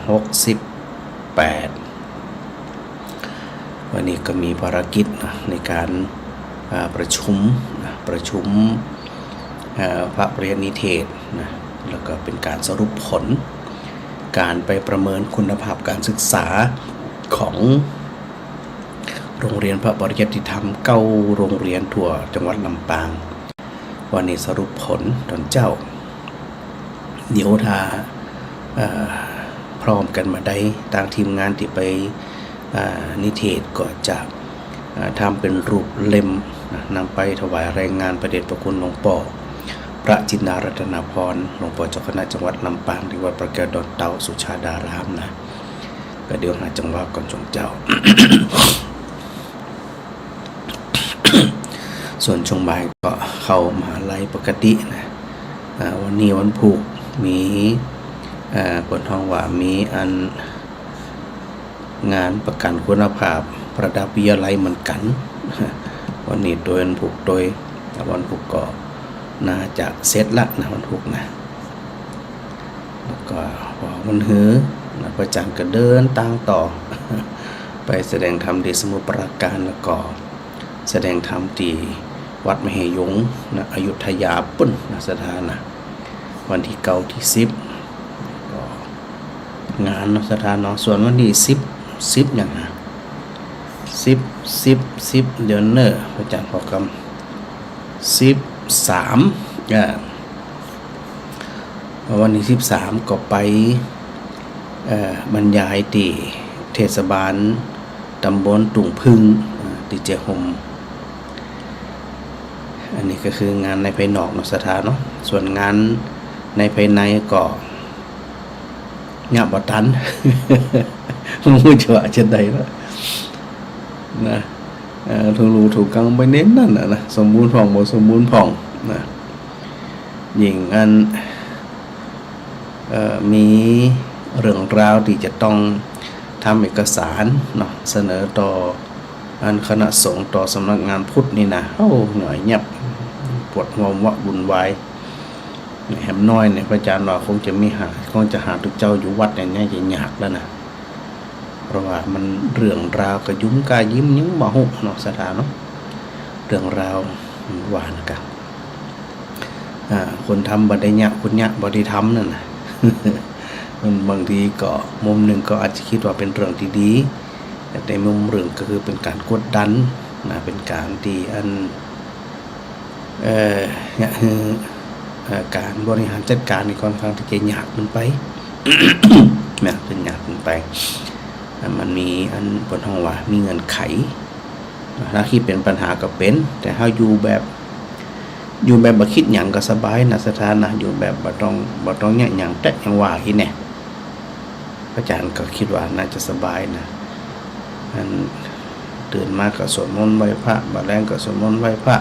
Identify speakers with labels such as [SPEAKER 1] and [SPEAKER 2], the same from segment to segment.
[SPEAKER 1] 2568วันนี้ก็มีภารกิจในการประชุมพระปริญญานิเทศนะแล้วก็เป็นการสรุปผลการไปประเมินคุณภาพการศึกษาของโรงเรียนพระปริยัติธรรม9โรงเรียนทั่วจังหวัดลำปางวันนี้สรุปผลตอนเจ้าเดี๋ยวถ้าพร้อมกันมาได้ทางทีมงานที่ไปนิเทศก็จะทำเป็นรูปเล่มนำไปถวายรายงานประเดชพระคุณหลวงพ่อพระจินดารัตนาภรณ์หลวงพ่อเจ้าคณะจังหวัดลำปางที่วัดประแก้วดอนเตาสุชาดารามนะก็เดี๋ยวหาจังหวะก่อนจงเจ้า ส่วนช่วงบ่ายก็เข้ามหาลัยปกตินะวันนี้วันพุธมีบนห้องว่ามีงานประกันคุณภาพระดับวิทยาลัยเหมือนกันวันนี้โดยวันพุธก็น่าจะเสร็จละนะวันพุธนะแล้วก็วันหื้อนะพระอาจารย์ก็เดินตั้งต่อ ไปแสดงธรรมที่สมุทรปราการแล้วก็แสดงธรรมที่วัดมเหยงนะอยุธยาปุ่นนะสถานนะวันที่9ที่10ก็งานสถานเนาะส่วนวันที่10อย่างนะ10เดือนเนอพระอาจารย์พอกำ13วันที่13ก็ไปบรรยายที่เทศบาลตำบลตุ่งพึ่งที่เจหมอันนี้ก็คืองานในภายนอกสถานเนาะส่วนงานในภายในก็งานบ่ทัน รู้จะว่าจะได้ละนะถูกรู้ถูกกังไปเน้นนั่นนะสมบูรณ์ผ่องบ่สมบูรณ์ผ่องนะยิ่งอันมีเรื่องราวที่จะต้องทำเอกสารเนาะเสนอต่อคณะสงฆ์ต่อสำนักงานพุทธนี่นะหน่อยเงียบปวดหัววะบุญวายแหมน้อยเนี่ยพระอาจารย์ว่าคงจะหาทุกเจ้าอยู่วัดเนี่ยจะยากแล้วนะเพราะว่ามันเรื่องราวกระยุ้มกายิ้มยังบ่ฮู้เนาะสถานเนาะเรื่องราวหวานกันคนทำบ่ได้ยะคนยะบ่ได้ทำนั่นน่ะ มันบางทีก็มุมหนึ่งก็อาจจะคิดว่าเป็นเรื่องที่ดีแต่ในมุมเรื่องก็คือเป็นการกดดันนะเป็นการที่เนี่ยคือการบริหารจัดการในค่อนข้างที่จะยากมันไป เนี่ยเป็นยากมันไปมันมีบนห้องว่ามีเงื่อนไขถ้าคิดเป็นปัญหาก็เป็นแต่ถ้าอยู่แบบบ่คิดหยังก็สบายนะสถานะอยู่แบบบ่ต้องเนี่ยหยังแต่ยังว่าอีเนี่ยอาจารย์ก็คิดว่าน่าจะสบายนะตื่นมาก็สวดมนต์ไหว้พระบ่แลงก็สวดมนต์ไหว้พระ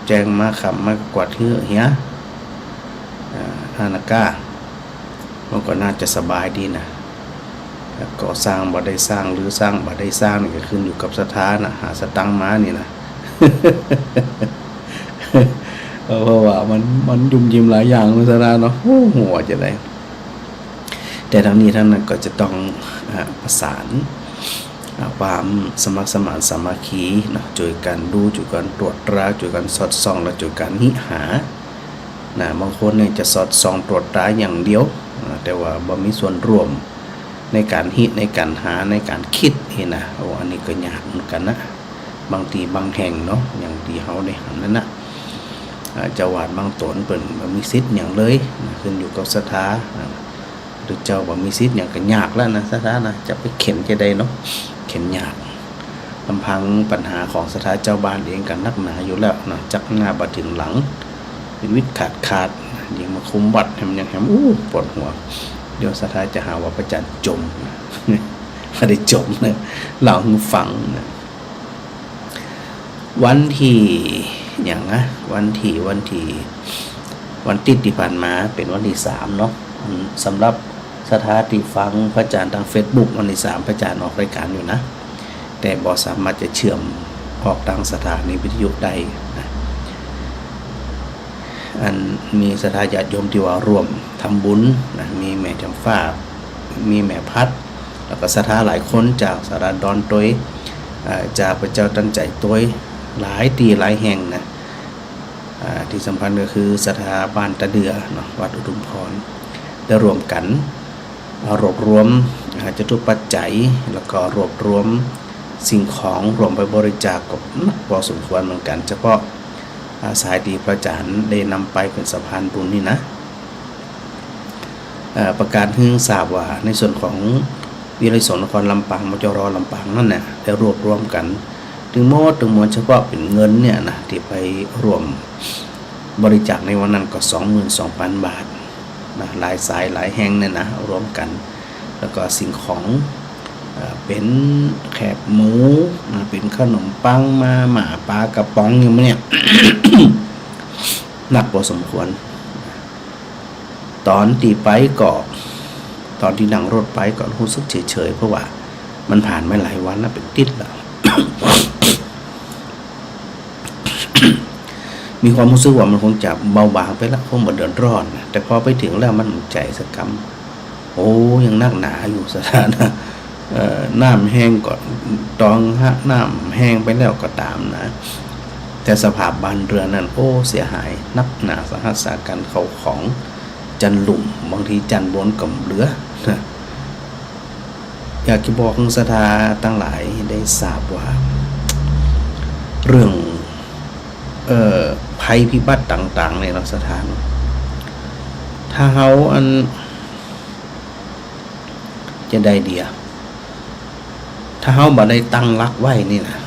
[SPEAKER 1] แจ้งมาขำมากวาดเหี้ยฮานากามันก็น่าจะสบายดีนะก่อสร้างบ่ได้สร้างหรือสร้างบ่ได้สร้างนี่ก็ขึ้นอยู่กับศรัทธานะหาสตังค์มานี่นะ เพราะว่ามันยุ่มยิ้มหลายอย่างนะศรัทธาเนาะหัวจะได้แต่ทั้งนี้ทั้งนั้นก็จะต้องประสานความสมัครสมานสามัคคีเนาะช่วยกันดูช่วยกันตรวจตราช่วยกันสอดส่องและช่วยกันหานะบางคนเนี่ยจะสอดส่องตรวจตราอย่างเดียวแต่ว่าบ่มีส่วนร่วมในการในการหาในการคิดนี่นะอันนี้ก็ยากเหมือนกันนะบางทีบางแห่งเนาะอย่างที่เฮาได้หันนั่นนะเจ้าวาดบางตนเพิ่นบ่มีสิทธิ์หยังเลยขึ้นอยู่กับศรัทธาหรือเจ้าบ่มีสิทธิ์หยังก็ยากแล้วนะศรัทธานะจะไปเข็นจะได้เนาะเข็นยากลำพังปัญหาของศรัทธาเจ้าบ้านเองกันนักหนาอยู่แล้วนะจักหน้าบ่ถึงหลังชีวิตขาดยิ่งมาคุมวัดให้มันยังแหมปวดหัวเดี๋ยวศรัทธาจะหาว่าพระอาจารย์จมไม่ได้จมนะเล่าให้ฟังนะวันที่อย่างนะวันติดที่ผ่านมาเป็นวันที่3เนาะสำหรับศรัทธาที่ฟังพระอาจารย์ทาง Facebook วันที่3พระอาจารย์ออกรายการอยู่นะแต่บ่สามารถจะเชื่อมออกทางสถานีวิทยุได้นะมีศรัทธาญาติโยมที่ว่าร่วมทำบุญนะมีแม่จำฟ้า มีแม่พัดแล้วก็ศรัทธาหลายคนจากสาราดอนตัวยจากพระเจ้าตันใจตัวยหลายตีหลายแห่งนะที่สำคัญก็คือศรัทธาบ้านตะเดือเนาะวัดอุทุมพรได้รวมกันรวบรวมจตุปัจจัยแล้วก็รวบรวมสิ่งของรวมไปบริจาคกับพอสมควรเหมือนกันเฉพาะสายดีพระอาจารย์ได้นำไปเป็นสะพานบุญนี่นะประกาศให้ทราบว่าในส่วนของวิไลสงฆ์นครลำปางมจรลำปางนั่นน่ะได้รวบรวมกันถึงมวลเฉพาะเป็นเงินเนี่ยนะที่ไปรวมบริจาคในวันนั้นก็ 22,000 บาทนะหลายสายหลายแห่งเนี่ยนะรวมกันแล้วก็สิ่งของเป็นแคบหมูเป็นขนมปังมาหมาปลากระป๋องอย่างนี้ หนักพอสมควรตอนตีไปก็ตอนที่นั่งรถไปก็รู้สึกเฉยๆเพราะว่ามันผ่านมาหลายวันแล้วเป็นติดแล้ว มีความรู้สึกว่ามันคงจะเบาบางไปแล้วคงบ่เดือดร้อนแต่พอไปถึงแล้วมันใจสักคำโอ้ยังนักหนาอยู่สถานะน้ำแห้งก็ตองน้ำแห้งไปแล้วก็ตามนะแต่สภาพบ้านเรือนนั้นโอ้เสียหายนักหนาสาหัสสากันเข้าของจันหลุมบางทีจันบนกับเหลือนะอยากจะบอกศรัทธาตั้งหลายได้ทราบว่าเรื่องภัยพิบัติต่างๆในรัฐสถานถ้าเขาจะได้เดียถ้าเขาบ่ได้ตั้งรักไว้นี่นะ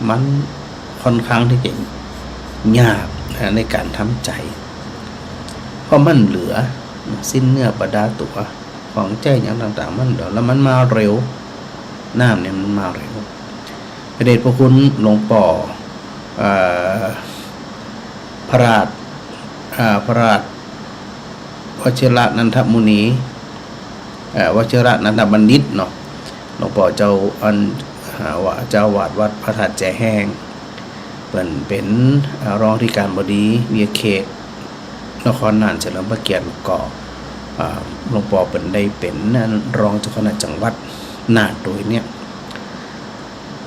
[SPEAKER 1] มันค่อนข้างที่จะยากในการทำใจเพราะมันเหลือสิ้นเนื้อประดาตัวของใจอย่างต่างๆมันเดี๋ยวแล้วมันมาเร็วน้ำเนี่ยมันมาเร็วพระเดชพระคุณหลวงปู่พระราชวชิระนันทมุนีวชิระนันทบัณฑิตเนาะหลวงปู่เจ้าวาดวัดพระธาตุแจแห้งเป็นรองที่การบดีเวียเขตนครน่านเฉลิมพระเกียรติก็หลวงปู่เป็นได้เป็นรองเจ้าคณะจังหวัดน่านโดยเนี่ย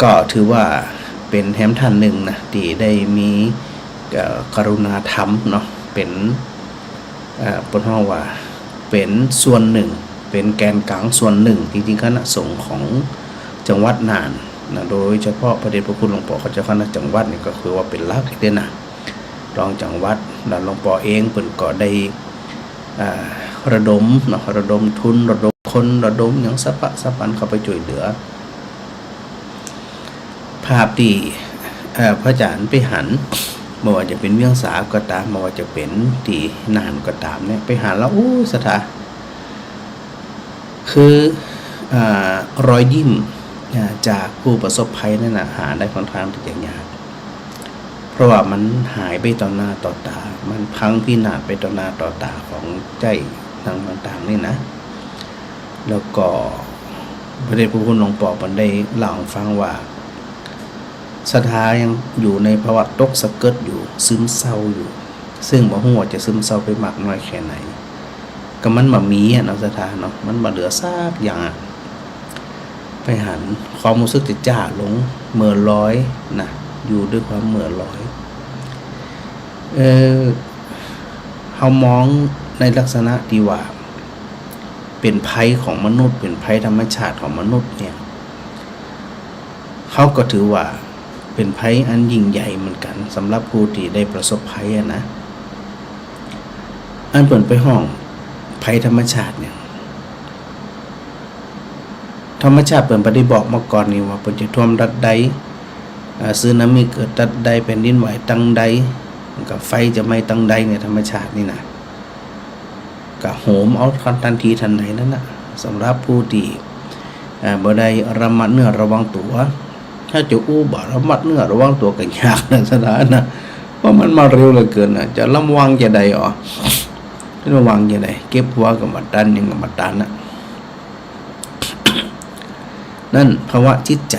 [SPEAKER 1] ก็ถือว่าเป็นแถมท่านหนึ่งนะที่ได้มีกรุณาธรรมเนาะเป็นปนห้องว่าเป็นส่วนหนึ่งเป็นแกนกลางส่วนหนึ่งจริงๆคณะสงฆ์ของจังหวัดน่านนะโดยเฉพาะพระเดชพระคุณหลวงปู่เจ้าคณะจังหวัดนี่ก็คือว่าเป็นหลักเด่นนะรองจังหวัดแล้วหลวงปู่เองเพิ่นก็ได้ระดมเนาะระดมทุนระดมคนระดมอย่างสะปันเข้าไปช่วยเหลือภาพที่พระอาจารย์ไปหันไม่ว่าจะเป็นเวียงสาก็ตามไม่ว่าจะเป็นที่น่านก็ตามเนี่ยไปหันแล้วโอ้สถาคือรอยยิ้มจากผู้ประสบภัยนั่นนะหาได้ค่อนข้างที่จะยากเพราะว่ามันหายไปต่อหน้าต่อตามันพังพินาศไปต่อหน้าต่อตาของใจทางต่างๆนี่นะแล้วก็พระเดชพระคุณหลวงปู่มันได้เล่าฟังว่าศรัทธายังอยู่ในภาวะตกสะเกิดอยู่ซึมเศร้าอยู่ซึ่งบ่ฮู้ว่าจะซึมเศร้าไปมากน้อยแค่ไหนก็มันบ่มีเนาะศรัทธาเนาะมันบ่เหลือซากอย่างไปหันความรู้สึกจะจ้าลงเหม่อลอยนะอยู่ด้วยความเหม่อลอยเฮามองในลักษณะที่ว่าเป็นภัยของมนุษย์เป็นภัยธรรมชาติของมนุษย์เนี่ยเขาก็ถือว่าเป็นภัยอันยิ่งใหญ่เหมือนกันสำหรับผู้ที่ได้ประสบภัยนะอันเปิดไปห้องภัยธรรมชาติเนี่ยธรรมชาติเปิดไปได้บอกมาก่อนนี่ว่าเปิดจะท่วมรัดใดสึนามิเกิดรัดใดแผ่นดินไหวตั้งใดกับไฟจะไหม้ตั้งใดในธรรมชาตินี่นะก็โหมเอาทันทีทันใดนั่นนะสำหรับผู้ที่บ่ได้ระมัดเนื้อระวังตัวถ้าจะบ่ระมัดเนื้อระวังตัวกันยากนะสถานะเพราะมันมาเร็วเหลือเกินนะจะระวังจะใดระวังจะใดเก็บหัวกับมาดันยังกับมาดันนะนั่นภาวะจิตใจ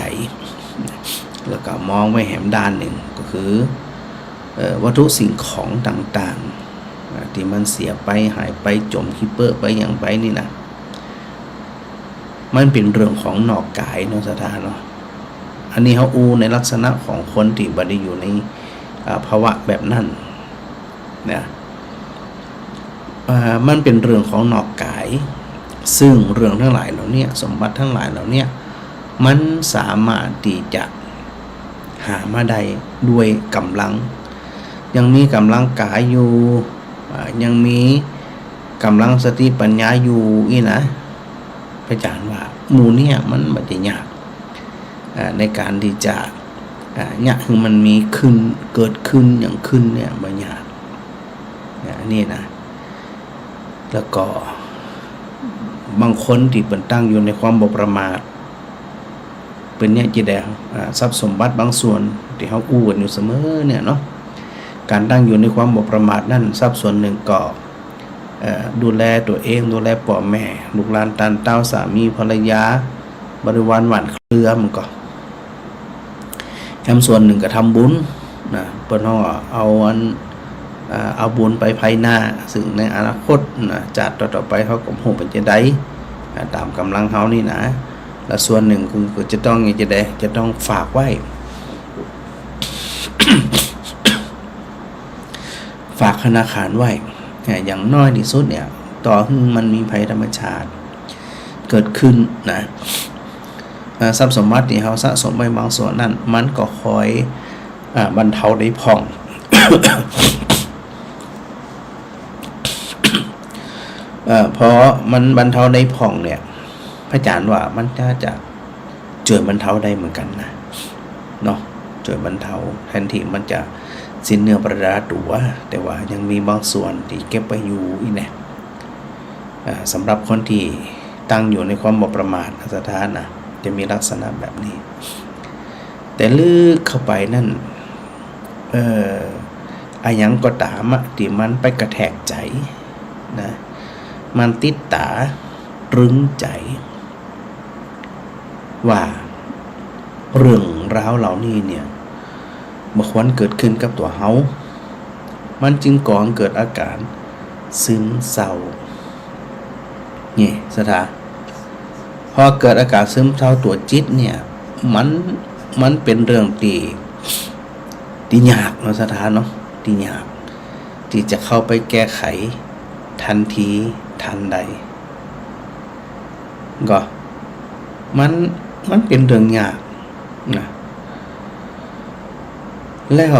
[SPEAKER 1] แล้วก็มองไว้แหมด้านหนึ่งก็คือวัตถุสิ่งของต่างๆที่มันเสียไปหายไปจมฮิปเปอร์ไปอย่างไปนี่นะ มันเป็นเรื่องของนอกกายเนาะสถานเนาะอันนี้เขาอูในลักษณะของคนที่บ่ได้อยู่ในภาวะแบบนั้นเนี่ยมันเป็นเรื่องของนอกกายซึ่งเรื่องทั้งหลายเหล่านี้สมบัติทั้งหลายเหล่านี้มันสามารถที่จะหามาได้ด้วยกำลังยังมีกำลังกายอยู่ยังมีกำลังสติปัญญาอยู่อีนะพระอาจารย์ว่าหมู่เนี่ยมันบ่ได้ยากในการที่จะเนี่ยคือมันมีขึ้นเกิดขึ้นอย่างขึ้นเนี่ยบ่ยากนี่นะแล้วก็บางคนที่เป็นตั้งอยู่ในความบ่ประมาทเป็นเนี่ยจิได้ทรัพย์สมบัติบางส่วนที่เขากู้กันอยู่เสมอเนี่ยเนาะการตั้งอยู่ในความบ่ประมาทนั่นทรัพย์ส่วนหนึ่งก็ดูแลตัวเองดูแลพ่อแม่ลูกหลานตานเต้าสามีภรรยาบริวารหวานเครือมันก็ส่วนหนึ่งก็ทำบุญนะเปิ้นเอาบุญไปภายหน้าซึ่งในอนาคตนะจัดต่อไปเขาก็ฮู้เป็นจังได๋ตามกำลังเฮานี่นะและส่วนหนึ่งคือจะต้องจะต้องฝากไว้ ฝากธนาคารไว้อย่างน้อยที่สุดเนี่ยต่อให้มันมีภัยธรรมชาติเกิดขึ้นนะทรัพย์สมบัติที่เขาสะสมไว้บางส่วนนั้นมันก็คอยบรรเทาได้ผ่อง เพราะมันบรรเทาได้ผ่องเนี่ยพระอาจารย์ว่ามันจะช่วยบรรเทาได้เหมือนกันนะเนาะช่วยบรรเทาแทนที่มันจะสิ้นเนื้อประดาตัวแต่ว่ายังมีบางส่วนที่เก็บไปอยู่อีเนี่ยสำหรับคนที่ตั้งอยู่ในความบ่ประมาทสถานะจะมีลักษณะแบบนี้แต่ลึกเข้าไปนั่นอายังก็ตามที่มันไปกระแทกใจนะมันติดตาตรึงใจว่าเรื่องราวเหล่านี้เนี่ยบ่ควรเกิดขึ้นกับตัวเฮามันจึงก่อให้เกิดอาการซึมเศร้านี่สถาพอเกิดอาการซึมเศร้าตัวจิตเนี่ยมันเป็นเรื่องที่ยากเนาะสถาเนาะที่ยากที่จะเข้าไปแก้ไขทันทีทันใดก็มันเป็นเรื่องยากนะแล้ว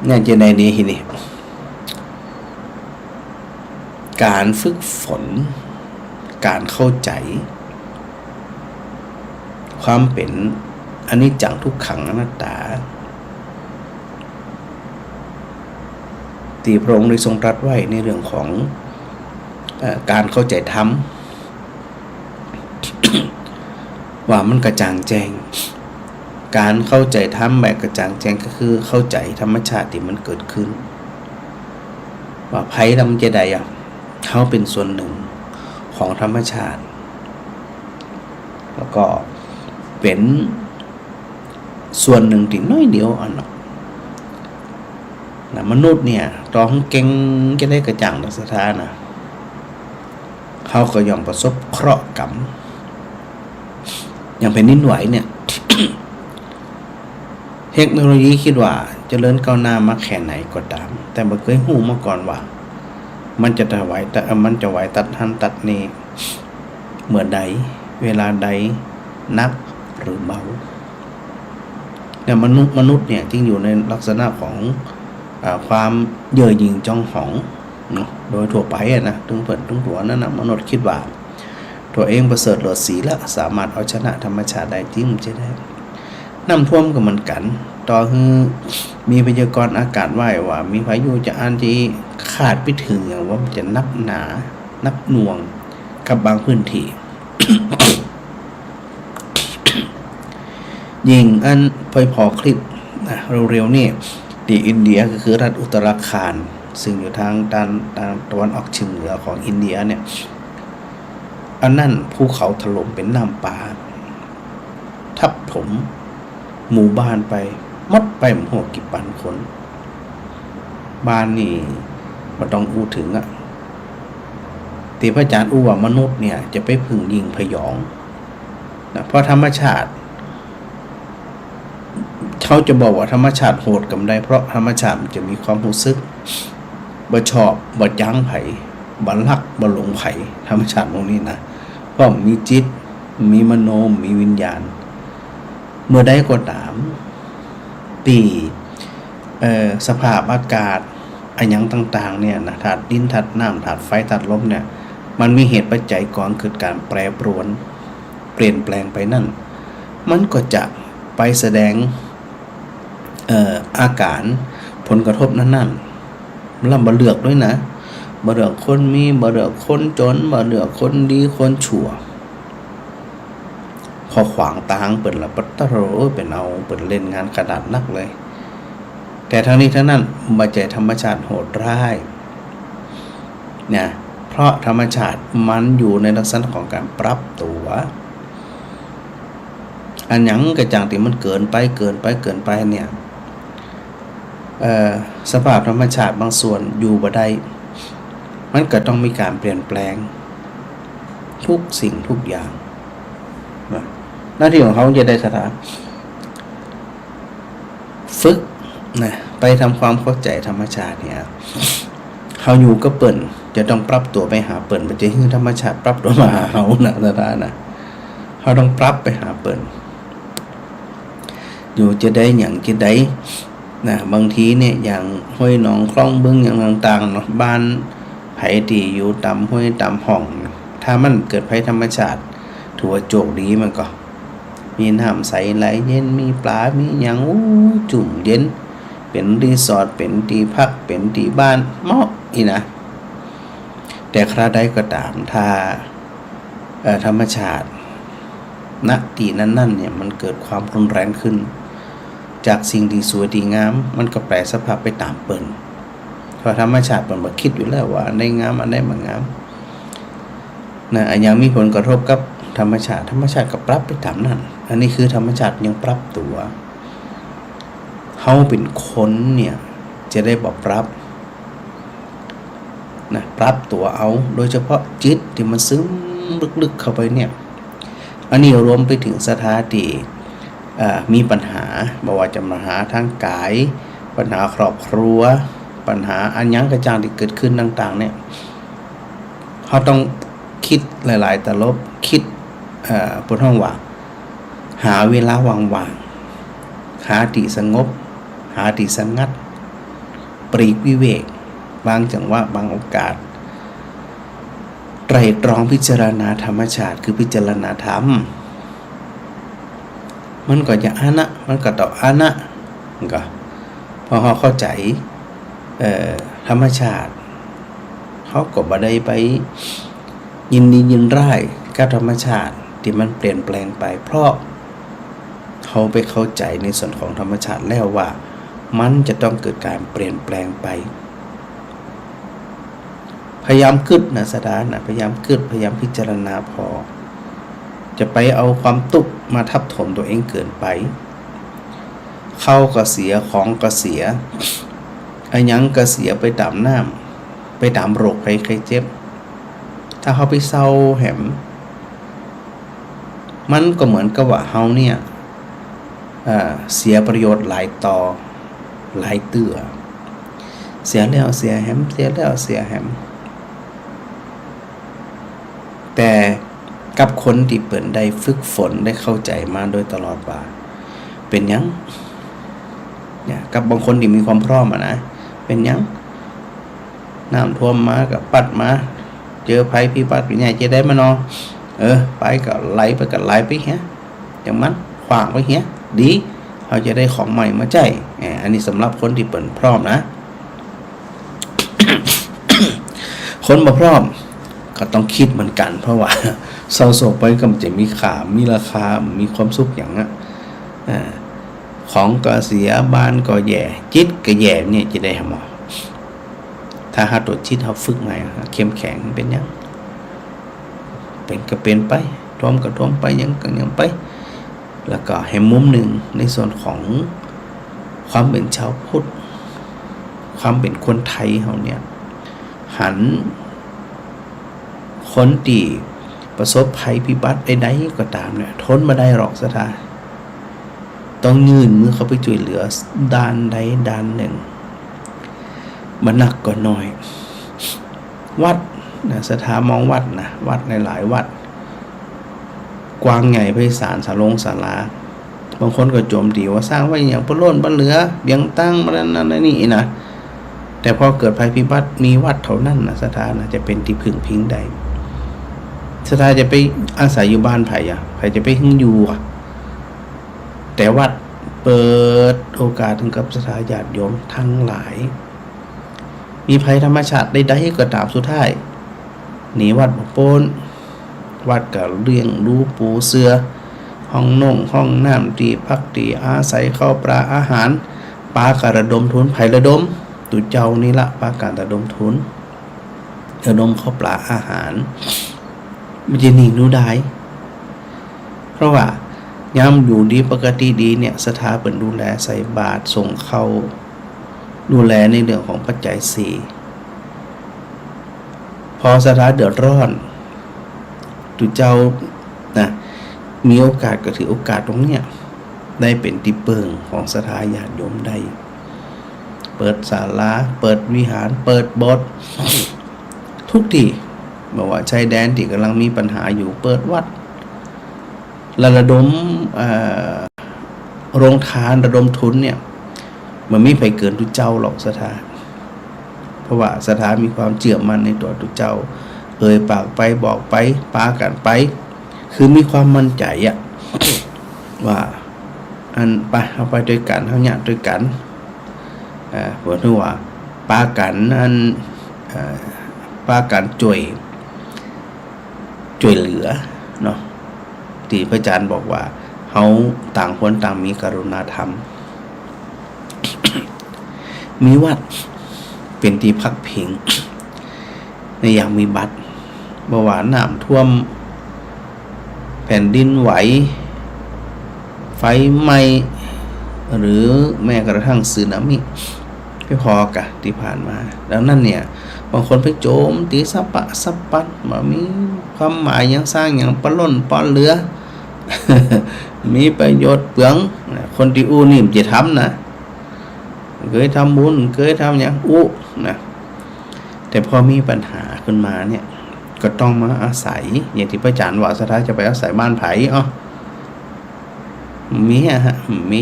[SPEAKER 1] เนี่ยจะได้ดีทีนี้การฝึกฝนการเข้าใจความเป็นอนิจจังทุกขังอนัตตาที่พระองค์ได้ทรงตรัสไว้ในเรื่องของการเข้าใจธรรม ว่ามันกระจ่างแจ้งการเข้าใจธรรมแบบกระจ่างแจ้งก็คือเข้าใจธรรมชาติที่มันเกิดขึ้นว่าภัยธรรมจะใดเขาเป็นส่วนหนึ่งของธรรมชาติแล้วก็เป็นส่วนหนึ่งที่น้อยเดียวนะมนุษย์เนี่ยต้องเก่งจะได้กระจ่างสถานะเขาก็ย่อมประสบเคราะห์กรรมอย่างแผ่นดินไหวเนี่ย เทคโนโลยีคิดว่าเจริญก้าวหน้ามาแค่ไหนก็ตามแต่บ่เคยรู้มาก่อนว่ามันจะไหวตัดหันตัดนี่เมื่อใดเวลาใดนักหรือเบาเนี่ยมนุษย์เนี่ยจึงอยู่ในลักษณะของความเย่อหยิ่งจองหองเนาะโดยทั่วไปนะถึงเพิ่นถึงตัวนั้นนะมนุษย์คิดว่าตัวเองประเสริฐเลิศศรีแล้วสามารถเอาชนะธรรมชาติได้จริงจะได้น้ำท่วมก็เหมือนกันต่อคือมีพยากรณ์อากาศไว้ว่ามีพายุจะอันที่คาดไปถึงอย่างว่ามันจะนักหนานักหน่วงกับบางพื้นที่ ยิ่งอันพอคลิปนะเร็วๆนี่ที่อินเดียก็คือรัฐอุตราคารซึ่งอยู่ทางด้านตะวันออกเฉียงเหนือของอินเดียเนี่ยอันนั้นภูเขาถล่มเป็นน้ำป่าทับถมหมู่บ้านไปหมดไปหัวกี่พันคนบ้านนี่บ่ต้องอู้ถึง ที่พระอาจารย์อู้ว่ามนุษย์เนี่ยจะไปพึ่งยิงพยองนะเพราะธรรมชาติเขาจะบอกว่าธรรมชาติโหดกับได้เพราะธรรมชาติมันจะมีความรู้สึกบ่ชอบบ่ยั้งไผบ่รักบ่หลงไผธรรมชาติตรงนี้นะเพราะมีจิตมีมโนมีวิญญาณเมื่อใดก็ตามตีสภาพอากาศอันหยังต่างๆเนี่ยนะธาตุดินธาตุน้ำธาตุไฟธาตุลมเนี่ยมันมีเหตุปัจจัยก่อนเกิดการแปรปรวนเปลี่ยนแปลงไปนั่นมันก็จะไปแสดงอาการผลกระทบนั้นๆแล้วบ่เลือกด้วยนะบ่เลือกคนมีบ่เลือกคนจนบ่เลือกคนดีคนชั่วพอขวางตางเปิดละปัตตะโรเป็นเอาเปิดเล่นงานขนาดนักเลยแต่ทั้งนี้ทั้งนั้นบัจจัยธรรมชาติโหดร้ายเนี่ยเพราะธรรมชาติมันอยู่ในลักษณะของการปรับตัวอันหยังกระจ่างที่มันเกินไปเนี่ยสภาพธรรมชาติบางส่วนอยู่บ่ได้มันก็ต้องมีการเปลี่ยนแปลงทุกสิ่งทุกอย่างหน้าที่ของเขาจะได้สถานฝึกนะไปทำความเข้าใจธรรมชาติเนี่ยเขาอยู่ก็เปิ่นจะต้องปรับตัวไปหาเปิ่นมันจะให้ธรรมชาติปรับตัวมาหาเขานะสถานนะเขาต้องปรับไปหาเปิ่นอยู่จะได้อย่างจะได้นะบางทีเนี่ยอย่างห้วยหนองคลองบึงอย่างต่างๆเนาะบ้านไผที่อยู่ตามห้วยตามห้องถ้ามันเกิดภัยธรรมชาติถือว่าโชคดีมันก็มีน้ำใสไหลเย็นมีปลามีหยังจุ่มเย็นเป็นรีสอร์ทเป็นที่พักเป็นที่บ้านเหมาะอีนะแต่คราใดก็ตามถ้าธรรมชาติณที่นั้นๆเนี่ยมันเกิดความรุนแรงขึ้นจากสิ่งที่สวยดีงามมันก็แปรสภาพไปตามเปิ้นเพราะธรรมชาติเปิ้นบ่คิดอยู่แล้วว่าอันใดงามอันใดบ่งามนะอันยังมีผลกระทบกับธรรมชาติก็ปรับไปตามนั้นอันนี้คือธรรมชาติยังปรับตัวเฮาเป็นคนเนี่ยจะได้บ่ปรับนะปรับตัวเอาโดยเฉพาะจิตที่มันซึมลึกๆเข้าไปเนี่ยอันนี้รวมไปถึงสถานที่มีปัญหาบ่ว่าจะปัญหาทางกายปัญหาครอบครัวปัญหาอันยังกระจ่างที่เกิดขึ้นต่างๆเนี่ยเขาต้องคิดหลายๆตลบคิดบนห้องว่าหาเวลาว่างๆหาที่สงบหาที่สงัดปลีกวิเวกบางจังหวะบางโอกาสไตร่ตรองพิจารณาธรรมชาติคือพิจารณาธรรมมันก็จะอานะมันก็ต่ออานะก็พอเขาเข้าใจธรรมชาติเขาก็บ่ได้ไปยินดียินร้ายกับธรรมชาติที่มันเปลี่ยนแปลงไปเพราะเขาไปเข้าใจในส่วนของธรรมชาติแล้วว่ามันจะต้องเกิดการเปลี่ยนแปลงไปพยายามกึดนะสถานนะพยายามกึดพยายามพิจารณาพอจะไปเอาความตุกมาทับถมตัวเองเกินไปเข้าก็เสียของก็เสียไอ้ยังก็เสียไปตามน้ำไปตามโรคภัยไข้เจ็บถ้าเขาไปเศร้าแหมมันก็เหมือนกับว่าเฮาเนี่ยเสียประโยชน์หลายต่อหลายเตื้อเสียแล้วเสียแหมเสียแล้วเสียแหมแต่กับคนที่เปิ่นได้ฝึกฝนได้เข้าใจมาโดยตลอดว่าเป็นหยังเนี่ยกับบางคนที่มีความพร้อมนะเป็นหยังน้ำท่วมมากับปัดมาเจอภัยพิบัติใหญ่จะได้มาเนาะไปก็ไหลไปก็ไหลไปเหี้ยอย่างมันขวางไปเหี้ยดีเขาจะได้ของใหม่มาใจอันนี้สำหรับคนที่เปิ่นพร้อมนะ คนบ่พร้อมก็ต้องคิดเหมือนกันเพราะว่าเศร้าโศกไปก็จะมีค่ามีราคามีความสุขอย่างนั้นของก็เสียบ้านก็แย่จิตก็แย่เนี่ยจะได้หมอถ้าหาตัวจิตเขาฝึกใหม่เข้มแข็งเป็นยังเป็นก็เป็นไปท่วมก็ท่วมไปยังก็ยังไปแล้วก็ให้มุมหนึ่งในส่วนของความเป็นชาวพุทธความเป็นคนไทยเขาเนี่ยหัน คนที่ประสบภัยพิบัติใดๆก็ตามเนี่ยทนมาได้หรอกศรัทธาต้องยื่นมือเข้าไปช่วยเหลือด้านใดด้านหนึ่งมันหนักก็น้อยวัดนะศรัทธามองวัดนะวัดในหลายวัดกว้างใหญ่ไพศาลศาลาบางคนก็โจมตีว่าสร้างไว้อย่างปล้นเหลือเบียงตั้งนั่นนี่นะแต่พอเกิดภัยพิบัติมีวัดเท่านั้นนะศรัทธานะจะเป็นที่พึ่งพิงได้ศรัทธาจะไปอาศัยอยู่บ้านไผ่ไผ่จะไปหึงอยู่แต่วัดเปิดโอกาสถึงกับศรัทธาญาติโยมทั้งหลายมีภัยธรรมชาติใดๆก็ตามสุดท้ายหนีวัดบ่พ้นวัดก็เลี้ยงดูปูเสือห้องห้องน้ำที่พักที่อาศัยข้าวปลาอาหารปลากระดมทุนไผ่ระดมตุเจ้านี่ละปลาการระดมทุนระดมข้าวปลาอาหารมันจะหนีนูได้เพราะว่ายามอยู่ดีปกติดีเนี่ยสถาบันดูแลใส่บาตรส่งเข้าดูแลในเรื่องของปัจจัยสี่พอสถาเดือดร้อนตุเจ้านะมีโอกาสก็ถือโอกาสตรงเนี้ยได้เป็นที่เปิงของสถาญาติโยมได้เปิดศาลาเปิดวิหารเปิดโบสถ์ทุกที่บอกว่าชายแดนที่กำลังมีปัญหาอยู่เปิดวัดระดมโรงทานระดมทุนเนี่ยมันไม่ไปเกินตุเจ้าหรอกสถาเพราะว่าสถามีความเชื่อมั่นในตัวตุเจ้าปากไปบอกไปปากันไปคือมีความมั่นใจว่าอันไปเอาไปด้วยกันเฮาญาติด้วยกันเหมือนว่าปากันอันปากันช่วยเหลือเนาะที่พระอาจารย์บอกว่าเฮาต่างคนต่างมีกรุณาธรรม มีวัดเป็นที่พักพิงในอย่างมีบัตรเมื่อวานน้ำท่วมแผ่นดินไหวไฟไหม้หรือแม้กระทั่งสึนามิไม่พอกะที่ผ่านมาดังนั้นเนี่ยบางคนไปโจมตีสปะสปัดมามีความหมายยังสร้างอย่างปล้นป้อนเรือ มีประโยชน์เปลืองคนที่อู้นี่จะทำนะเคยทำบุญเคยทำอย่างอู้นะแต่พอมีปัญหาขึ้นมาเนี่ยก็ต้องมาอาศัยอย่างที่พระอาจารย์ว่าสถาจะไปอาศัยบ้านไผ่มีมี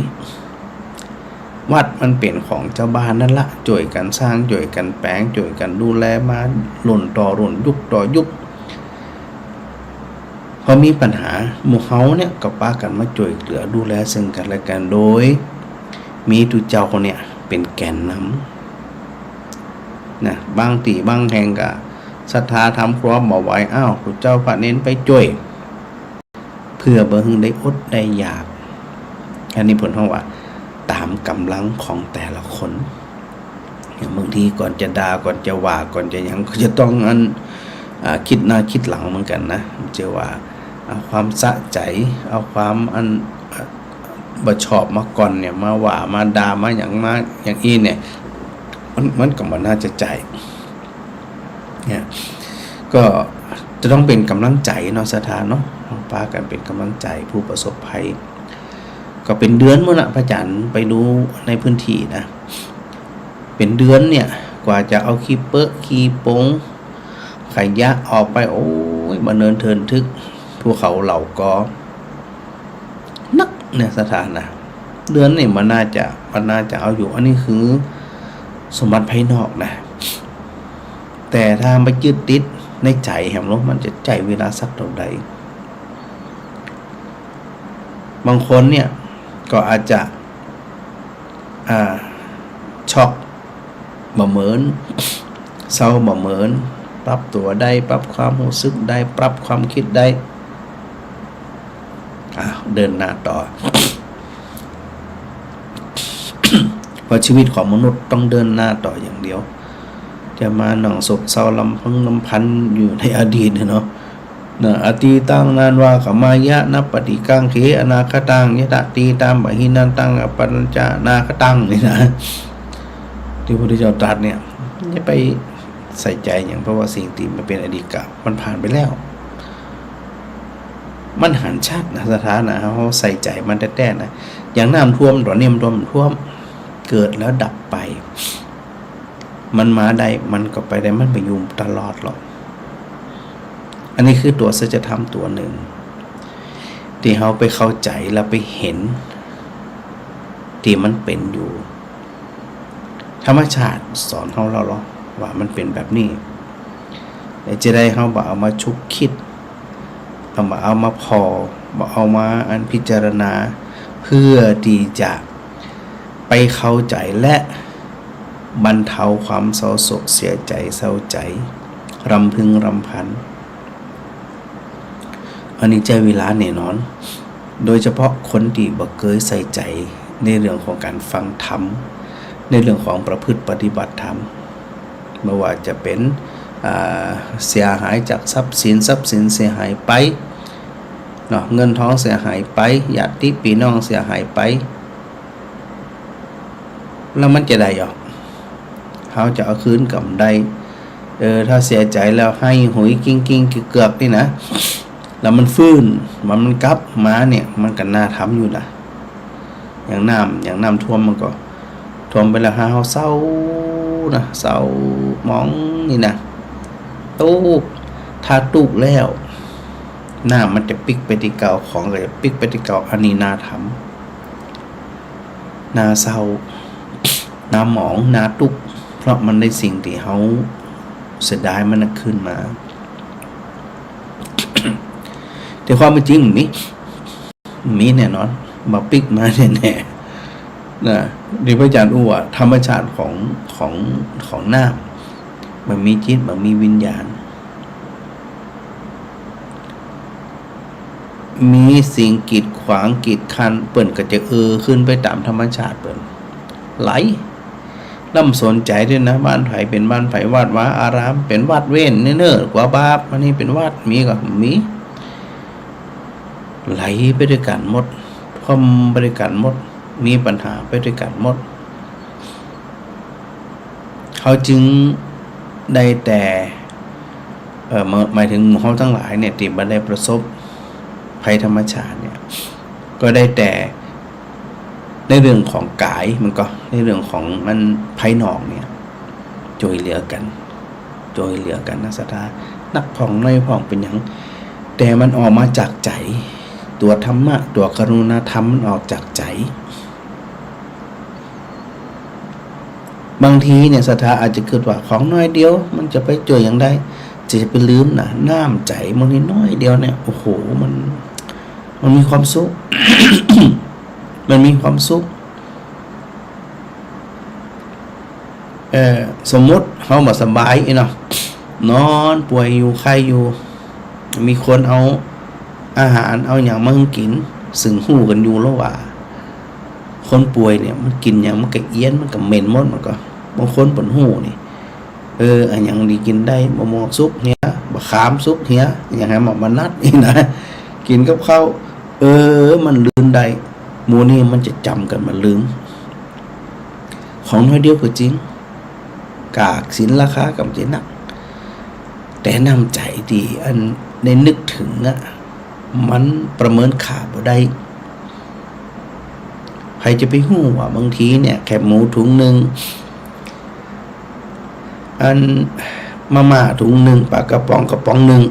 [SPEAKER 1] วัดมันเป็นของเจ้าบ้านนั่นละช่วยกันสร้างช่วยกันแปลงช่วยกันดูแลมารุ่นต่อรุ่นยุคต่อยุคพอมีปัญหาหมู่เฮาเนี่ยก็ป้ากันมาช่วยเหลือดูแลซึ่งกันและกันโดยมีตุเจ้าเนี่ยเป็นแกนนำนะบางตีบางแห่งก็ศรัทธาทำครัวบอกไว้ตุเจ้าพระเน้นไปช่วยเพื่อเบิ่งได้อดได้อยากอันนี้ผลของว่าตามกำลังของแต่ละคนอย่างบางทีก่อนจะด่าก่อนจะว่าก่อนจะยังก็จะต้องคิดหน้าคิดหลังเหมือนกันนะเจอว่าเอาความสะใจเอาความบ่ชอบมาก่อนเนี่ยมาว่ามาด่ามาอย่างอีเนี่ยมันก็บ่น่าจะใจเนี่ยก็จะต้องเป็นกำลังใจเนาะสถานเนาะพากันเป็นกำลังใจผู้ประสบภัยก็เป็นเดือนเมื่อนะพระอาจารย์ไปดูในพื้นที่นะเป็นเดือนเนี่ยกว่าจะเอาขี้เปอะขี้ปงขยะออกไปโอ้ยมาเนินเทินทึกภูเขาเหล่าก็นักเนี่ยสถานนะเดือนนี่มันน่าจะเอาอยู่อันนี้คือสมบัติภายนอกนะแต่ถ้าไปยึดติดในใจแหมลงมันจะใจเวลาสักเท่าใดบางคนเนี่ยก็อาจจะช็อกบ่เหมือนเศร้าบ่เหมือนปรับตัวได้ปรับความรู้สึกได้ปรับความคิดได้เดินหน้าต่อ เพราะชีวิตของมนุษย์ต้องเดินหน้าต่ออย่างเดียวจะมาหนังศกเศร้าลำพันอยู่ในอดีตเนาะอตีตังนานวาขมายะนับปฏิกังเขอนาคตังยะตะตีตามบหินันตังอปัญจนาคตังนี่นะที่พระพุทธเจ้าตรัสเนี่ยจะไป ใส่ใจอย่างเพราะว่าสิ่งที่มันเป็นอดีตมันผ่านไปแล้วมันหันชาตินะสถานะเขาใส่ใจมันแท้ๆนะอย่างน้ำท่วมตอนนี้มันท่วมเกิดแล้วดับไปมันมาได้มันก็ไปได้มันไปอยู่ตลอดหรอกอันนี้คือตัวสัจธรรมตัวหนึ่งที่เขาไปเข้าใจแล้วไปเห็นที่มันเป็นอยู่ธรรมชาติสอนเขาเราว่ามันเป็นแบบนี้จะได้เขาบอกเอามาชุกคิดเอามาพอบอกเอามาอันพิจารณาเพื่อที่จะไปเข้าใจและบรรเทาความเศร้าโศกเสียใจเศร้าใจรำพึงรำพันอันนี้ใจเวลาแน่นอนโดยเฉพาะคนที่บ่เคยใส่ใจในเรื่องของการฟังธรรมในเรื่องของประพฤติปฏิบัติธรรมไม่ว่าจะเป็นเสียหายจากทรัพย์สินเสียหายไปเนาะเงินทองเสียหายไปญาติพี่น้องเสียหายไปแล้วมันจะได้หรอเขาจะเอาคืนกำได้ถ้าเสียใจแล้วให้หุยกิ้งเกือกนี่นะแล้วมันฟื้นมันกลับมาเนี่ยมันก็น่าทำอยู่นะอย่างน้ำท่วมมันก็ท่วมไปแล้วเฮาเศร้านะเศร้ามองนี่นะตูกถ้าตูกแล้วน้ำมันจะปิกไปที่เก่าของก็จะปิกไปที่เก่าอันนี้น่าทำน่าเศร้าน่าหมองน่าตุกเพราะมันได้สิ่งที่เขาเสียดายมันขึ้นมาแต่ความเป็นจริงมีแน่นอนมาปิกมาแน่ๆนะดิพระอาจารย์อู้ว่าธรรมชาติของน้ำมันมีจิตมันมีวิญญาณมีสิ่งกีดขวางกีดคันเปิ่นก็จะขึ้นไปตามธรรมชาติเปิ่นไหลล่ำสนใจด้วยนะบ้านไผ่เป็นบ้านไผ่วัดวาอารามเป็นวัดเว้นเนิ่นๆกว่าบาปอันนี้เป็นวัดมีก็มีไหลไปด้วยกันหมดพร้อมไปด้วยกันหมดมีปัญหาไปด้วยกันหมดเขาจึงได้แต่หมายถึงเขาทั้งหลายเนี่ยที่บ่ได้ประสบภัยธรรมชาติเนี่ยก็ได้แต่ในเรื่องของกายมันก็ในเรื่องของมันภายนอกเนี่ยช่วยเหลือกันนะสัทธานักผ่องน้อยผ่องเป็นอย่างแต่มันออกมาจากใจตัวธรรมะตัวกรุณาธรรมมันออกจากใจบางทีเนี่ยสัทธาอาจจะเกิดว่าของน้อยเดียวมันจะไปช่วยอย่างใดจะไปลืมนะน้ำใจมันน้อยเดียวเนี่ยโอ้โหมันมีความสุข มันมีความสุขสมมุติเขาบ่สบายเนาะนอนป่วยอยู่ไข้อยู่มีคนเอาอาหารเอาอย่างมาให้กินซึ่งหู้กันอยู่แล้วว่าคนป่วยเนี่ยมันกินอย่างมันก็เอี้ยนมันก็เหม็นหมดมันก็บางคนเปิ่นหู้นี่อันอย่างดีกินได้มะม่วงซุปเนี้ยบะขามซุปเนี้ยอย่างให้มานัดนี่นะกินกับข้าวมันลืมได้หมู่นี่มันจะจำกันมันลืมของน้อยเดียวก็จริงกากสินราคากับเจนักแต่น้ำใจดีอันได้นึกถึงมันประเมินค่าบ่ได้ใครจะไปหู้ว่าบางทีเนี่ยแคบหมูถุงหนึ่งอันมาม่าถุงหนึ่งปลากระป๋องหนึ่ง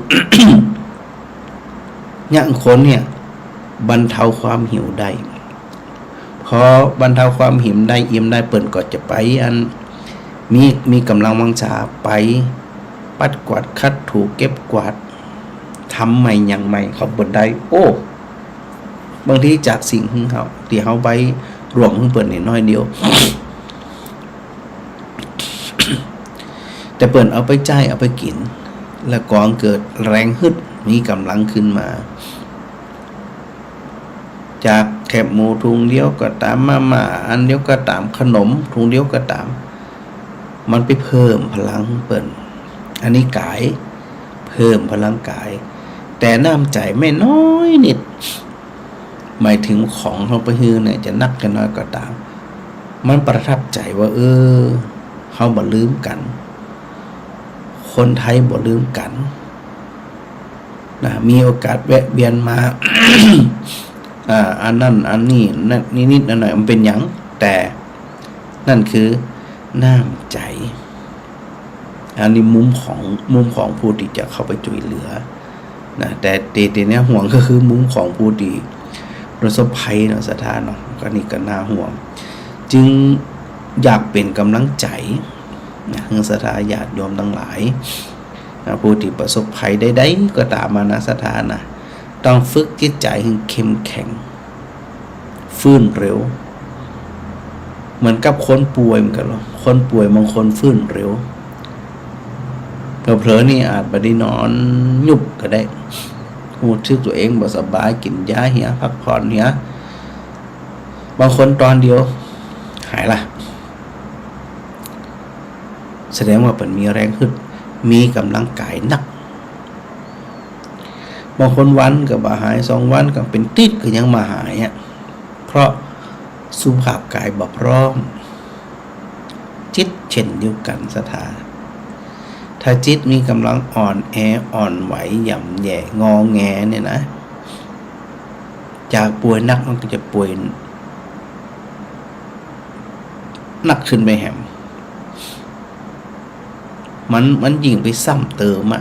[SPEAKER 1] ย่างคนเนี่ยบรรเทาความหิวได้พอบรรเทาความหิวได้อิ่มได้เปิ่นก็จะไปอันมีกำลังวังชาไปปัดกวาดคัดถูเก็บกวาดทำใหม่อย่างใหม่เขาเปิดได้โอ้บางทีจากสิ่งเขาที่เขาไปรวมเปิดนิดน้อยเดียว แต่เปิดเอาไปใจเอาไปกินแล้วกองเกิดแรงฮึดมีกำลังขึ้นมาจากแคบหมูถุงเดียวก็ตามมาอันเดียวก็ตามขนมถุงเดียวก็ตามมันไปเพิ่มพลังเปิ่นอันนี้กายเพิ่มพลังกายแต่น้ำใจไม่น้อยนิดหมายถึงของเขาไปฮือเนี่ยจะนักกันน้อยก็ตามมันประทับใจว่าเขาบ่ลืมกัน คนไทยบ่ลืมกันนะมีโอกาสแวะเวียนมา อันนั้นอันนี้นั่นนิดๆหน่อยๆมันเป็นหยังแต่นั่นคือน้ำใจอันนี้มุมของผู้ที่จะเข้าไปช่วยเหลือนะแต่เนี้ยห่วงก็คือมุมของผู้ที่ประสบภัยเนาะสถานเนาะก็นี่ก็น่าห่วงจึงอยากเป็นกำลังใจนะให้สถานญาติโยมทั้งหลายนะผู้ที่ประสบภัยใดๆก็ตามมานะสถานนะต้องฝึกจิตใจให้เข้มแข็งฟื้นเร็วเหมือนกับคนป่วยเหมือนกันหรอคนป่วยบางคนฟื้นเร็วเผลอๆนี่อาจไม่ได้นอนยุบก็ได้หูชึกตัวเองบ่สบายกินยาเหี่ยพักผ่อนเหี่ยบางคนตอนเดียวหายละแสดงว่าเป็นมีแรงขึ้นมีกำลังกายนักบางคนวันก็บ่หาย2 วันก็เป็นติดก็ยังมาหายเพราะสุขภาพกายบ่พร้อมจิตเช่นเดียวกันสถานถ้าจิตมีกำลังอ่อนแออ่อนไหวหย่ำแย่งอแงเนี่ยนะจากป่วยนักมันก็จะป่วยหนักขึ้นไปแหมมันยิ่งไปซ้ำเติม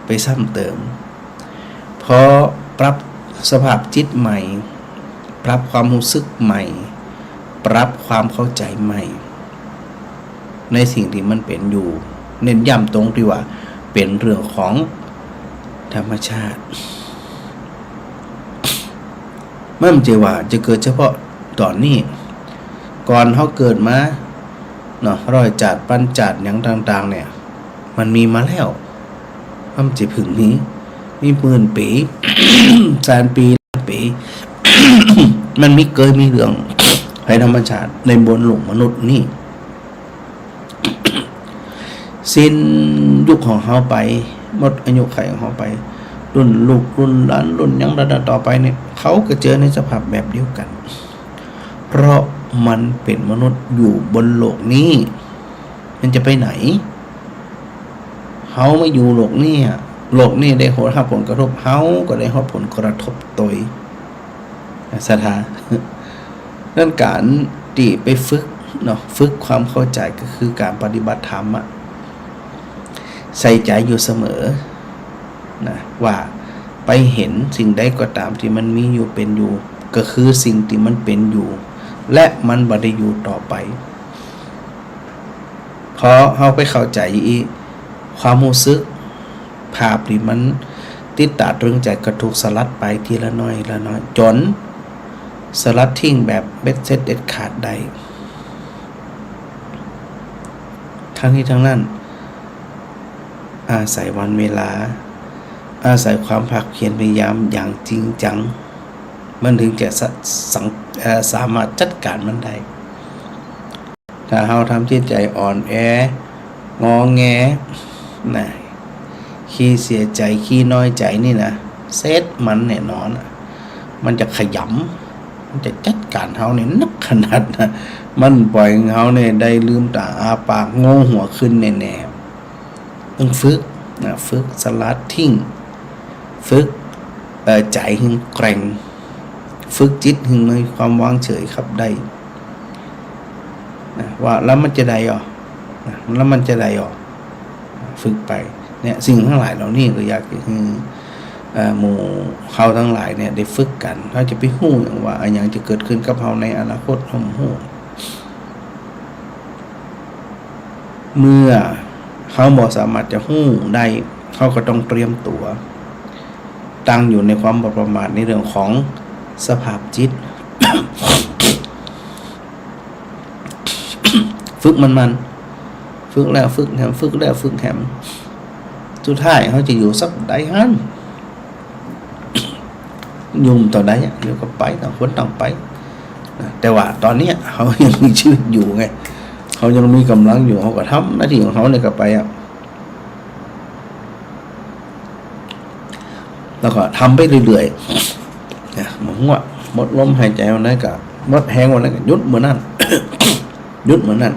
[SPEAKER 1] ไปซ้ำเติมพอปรับสภาพจิตใหม่ปรับความรู้สึกใหม่ปรับความเข้าใจใหม่ในสิ่งที่มันเป็นอยู่เน้นย้ำตรงที่ว่าเป็นเรื่องของธรรมชาติไม่ใช่ว่าจะเกิดเฉพาะตอนนี้ก่อนเขาเกิดมาเนาะรอยจัดปั้นจัดอย่างต่างๆเนี่ยมันมีมาแล้วมันจะพึ่งนี้มีหมื่นปี แสนปีปี มันมีเกิดมีเรื่องภัยธรรมชาติในบนโลกมนุษย์นี่ สิ้นยุคของเขาไปหมดอายุไขของเขาไปรุ่นลูกรุ่นหลานรุ่นยังระดับต่อไปเนี่ยเขาก็เจอในสภาพแบบเดียวกันเพราะมันเป็นมนุษย์อยู่บนโลกนี้มันจะไปไหนเขาไม่อยู่โลกนี้โลกนี้ได้รับผลกระทบเขาก็ได้รับผลกระทบตัวสถานนั่นการที่ไปฝึกเนาะฝึกความเข้าใจก็คือการปฏิบัติธรรมใส่ใจอยู่เสมอนะว่าไปเห็นสิ่งใดก็ตามที่มันมีอยู่เป็นอยู่ก็คือสิ่งที่มันเป็นอยู่และมันบ่ได้อยู่ต่อไปพอเราไปเข้าใจความรู้สึกภาพที่มันติดตาตรึงใจกระถูกสลัดไปทีละน้อยละน้อยจนสลัดทิ้งแบบเบ็ดเสร็จเด็ดขาดได้ทั้งนี้ทั้งนั้นอาศัยวันเวลาอาศัยความภาคเพียรพยายามอย่างจริงจังมันถึงจะสามารถจัดการมันได้ถ้าเราทำจิตใจอ่อนแองอแงนะขี้เสียใจขี้น้อยใจนี่นะเซตมันแน่นอนมันจะขยำมันจะจัดการเราเนี่ยนักขนาดนะมันปล่อยเขาเนี่ยได้ลืมตาอาปากงงหัวขึ้นแน่ๆต้องฝึกนะฝึกสลัดทิ้งฝึกใจให้แกร่งฝึกจิตให้มีความวางเฉยครับได้นะว่าแล้วมันจะได้หรอแล้วมันจะได้หรอฝึกไปเนี่ยสิ่งทั้งหลายเหล่านี้ก็อยากให้หมู่เขาทั้งหลายเนี่ยได้ฝึกกันเขาจะไปฮู้อย่างว่าอย่างจะเกิดขึ้นกับเขาในอนาคตเขาฮู้เมื่อเขาบ่สามารถจะฮู้ได้เขาก็ต้องเตรียมตัวตั้งอยู่ในความบ่ประมาทในเรื่องของสภาพจิต ฝึกมันฝึกแล้วฝึกแหมฝึกแล้วฝึกแหมสุดท้ายเขาจะอยู่สักได้ฮั่นยุ่มต่อได้เดี๋ยวก็ไปต่างคนต่างไปแต่ว่าตอนนี้เขายังมีชีวิตอยู่ไงเขายังมีกำลังอยู่เขาก็ทำหน้าที่ของเขาเนี่ยก็ไปแล้วก็ทำไปเรื่อยๆหมดหัวหมดลมหายใจวันนั้นก็หมดแห้งวันนั้นก็ยุดเหมือนนั่น ยุดเหมือนนั่น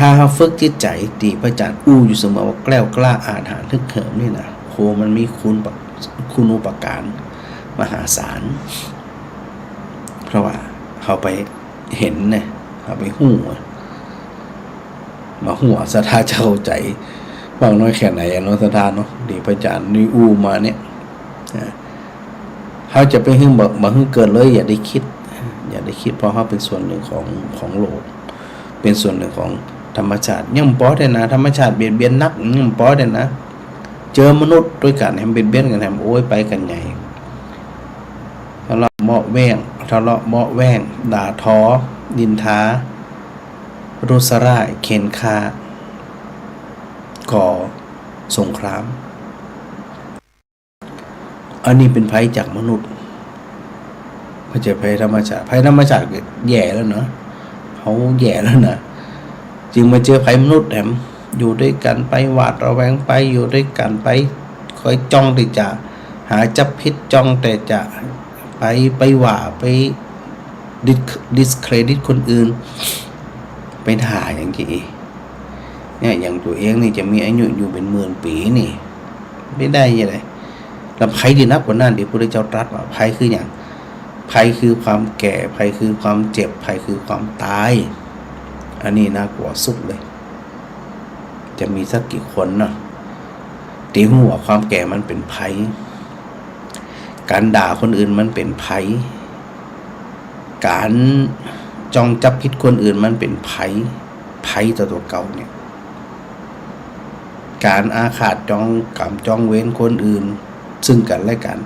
[SPEAKER 1] ถ้าเราฝึกจิตใจตีพระอาจารย์อู้อยู่เสมอว่าแกล้วกล้าอาถรรพ์ทึกเหิมนี่นะโหมันมีคุณอุปการมหาศาลเพราะว่าเขาไปเห็นเนี่ยเขาไปหู้มาหัวศรัทธาเจ้าใจบางน้อยแค่ไหนเนาะศรัทธาเนาะดีพระอาจารย์นี่อู้มาเนี่ยเขาจะไปหึ่งบ่หึ่งเกินเลยอย่าได้คิดเพราะเขาเป็นส่วนหนึ่งของโลกเป็นส่วนหนึ่งของธรรมชาติยังป้อได้นะธรรมชาติเบียดเบียนนักยังป้อได้นะเจอมนุษย์ด้วยกันแฮมเบียดเบียนกันแฮมโอ้ยไปกันใหญ่ทะเลาะเมาะแว่งด่าท้อดินท้ารุษร่ายเข็นฆ่าก่อสงครามอันนี้เป็นภัยจากมนุษย์ไม่ใช่ภัยธรรมชาติแย่แล้วเนาะเขาแย่แล้วนะจึงมาเจอภัยมนุษย์แถมอยู่ด้วยกันไปหวาดระแวงไปอยู่ด้วยกันไปคอยจ้องแต่จะหาจับพิษจ้องแต่จะไปว่าไปดิสเครดิตคนอื่นไปด่าอย่างนี้เนี่ยอย่างตัวเองนี่จะมีอายุอยู่เป็นหมื่นปีนี่ไม่ได้ยังไงแล้วภัยดีนักกว่านั้นที่พระพุทธเจ้าตรัสว่าภัยคืออย่างภัยคือความแก่ภัยคือความเจ็บภัยคือความตายอันนี้น่ากลัวสุดเลยจะมีสักกี่คนเนาะตีหัวความแก่มันเป็นภัยการด่าคนอื่นมันเป็นภัยการจ้องจับผิดคนอื่นมันเป็นภัยต่อตัวเก่าเนี่ยการอาฆาตจ้องเว้นคนอื่นซึ่งกันและกัน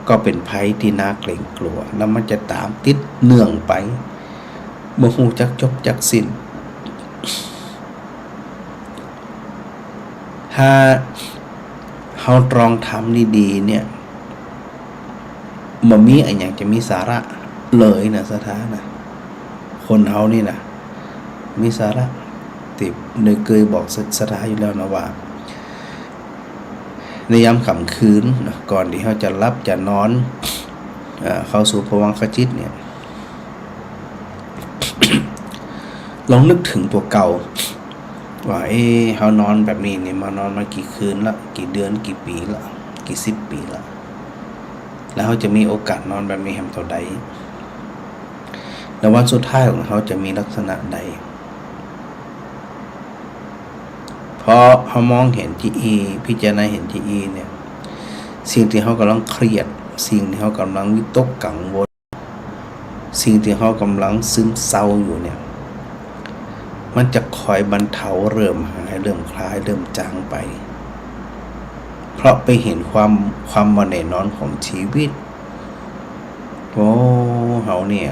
[SPEAKER 1] ก็เป็นภัยที่น่าเกรงกลัวแล้วมันจะตามติดเนื่องไปบ่ฮู้จักจบจักสิ้นถ้าเฮาตรองทำดีๆเนี่ยบ่มีอันหยังจะมีสาระเลยนะสถานะคนเฮานี่นะมีสาระติได้เคยบอกสถาอยู่แล้วนะว่าในยามค่ำคืนนะก่อนที่เฮาจะหลับจะนอนเข้าสู่ภวังคจิตเนี่ย ลองนึกถึงตัวเก่าว่าเฮานอนแบบนี้เนี่ยมานอนมากี่คืนละกี่เดือนกี่ปีละกี่สิบปีละแล้วเขาจะมีโอกาสนอนแบบนี้แฮมเท่าใดแล้ววันสุดท้ายของเขาจะมีลักษณะใดพอเขามองเห็นที่พิจารณาเห็นที่เนี่ยสิ่งที่เขากำลังเครียดสิ่งที่เขากำลังวิตกกังวลสิ่งที่เขากำลังซึมเศร้าอยู่เนี่ยมันจะคอยบรรเทาเริ่มหายเริ่มคลายเริ่มจางไปเพราะไปเห็นความบ่แน่นอนของชีวิตโอ้เฮาเนี่ย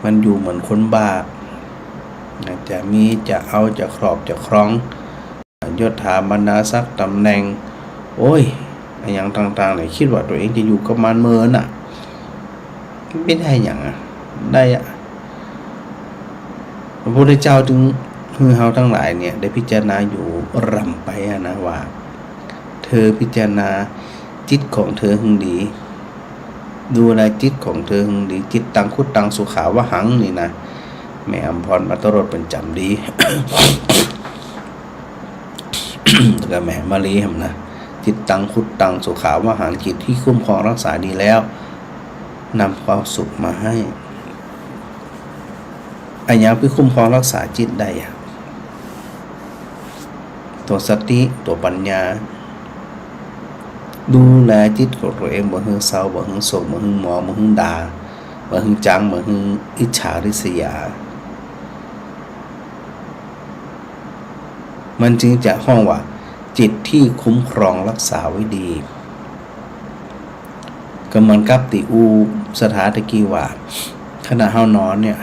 [SPEAKER 1] มันอยู่เหมือนคนบ้าจะมีจะเอาจะครอบจะครองยศถาบรรดาศักดิ์ตำแหน่งโอ้ยอย่างต่างๆเนี่ยคิดว่าตัวเองจะอยู่กับมันเมินอ่ะไม่ได้อย่างได้อะพระพุทธเจ้าจึงคือเฮาทั้งหลายเนี่ยได้พิจารณาอยู่รำไปนะว่าเธอพิจารณาจิตของเธอหึงดีดูแลจิตของเธอหึงดีจิตตังคุตตังสุขาวหังนี่นะแม่อมพรมัตตรสเป็นจำดี แล้วก็แม่มาลีหั่นนะจิตตังคุตตังสุขาวหังจิตที่คุ้มครองรักษาดีแล้วนำความสุขมาให้อันยังไปคุ้มครองรักษาจิตได้ตัวสติตัวปัญญาดูแลจิตของตัวเองบ่ฮึเศร้าบ่ฮึโศกบ่ฮึหมองบ่ฮึด่าบ่ฮึจังบ่ฮึอิจฉาริษยามันจึงจะห้องว่าจิตที่คุ้มครองรักษาไว้ดีก็เหมือนกับติอูสถาตะกี้ว่าขณะเฮานอนเนี่ย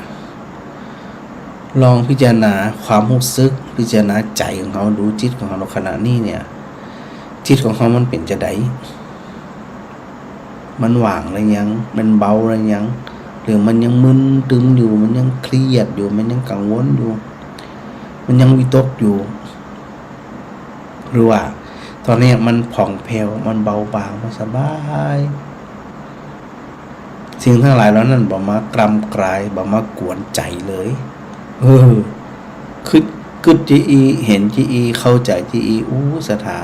[SPEAKER 1] ลองพิจารณาความรู้สึกพิจารณาใจของเขาดูจิตของเขาในขณะนี้เนี่ยจิตของเขามันเป็นจะไดมันว่างหรือยังมันเบาหรือยังหรือมันยังมึนตึงอยู่มันยังเครียดอยู่มันยังกังวลอยู่มันยังวิตกอยู่หรือว่าตอนนี้มันผ่องแผ้วมันเบาบางมันสบายสิ่งทั้งหลายแล้วนั่นบ่มากรำกรายบ่มากวนใจเลยคือ กึดจีอีเห็นจีอีเข้าใจจีอีศรัทธา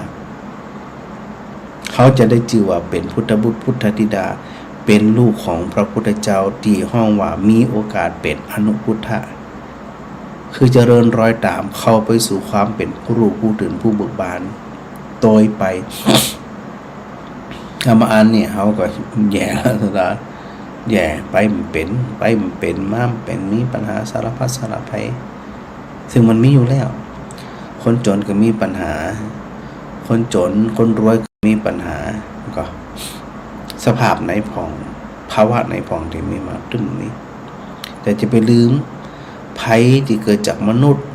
[SPEAKER 1] เขาจะได้ชื่อว่าเป็นพุทธบุตรพุทธธิดาเป็นลูกของพระพุทธเจ้าที่ห้องว่ามีโอกาสเป็นอนุพุทธะคือเจริญรอยตามเข้าไปสู่ความเป็นผู้รู้ผู้ตื่นผู้เบิกบานโดยไปธรรมอันเนี่ยเขาก็แย่แล้วแย่ไปมันเป็นมาเป็นมีปัญหาสารพัดสารพัยซึ่งมันมีอยู่แล้วคนจนก็มีปัญหาคนจนคนรวยก็มีปัญหาก็สภาพไหนผ่องภาวะไหนผ่องที่มีมาตึ้งนี้แต่จะไปลืมภัยที่เกิดจากมนุษย์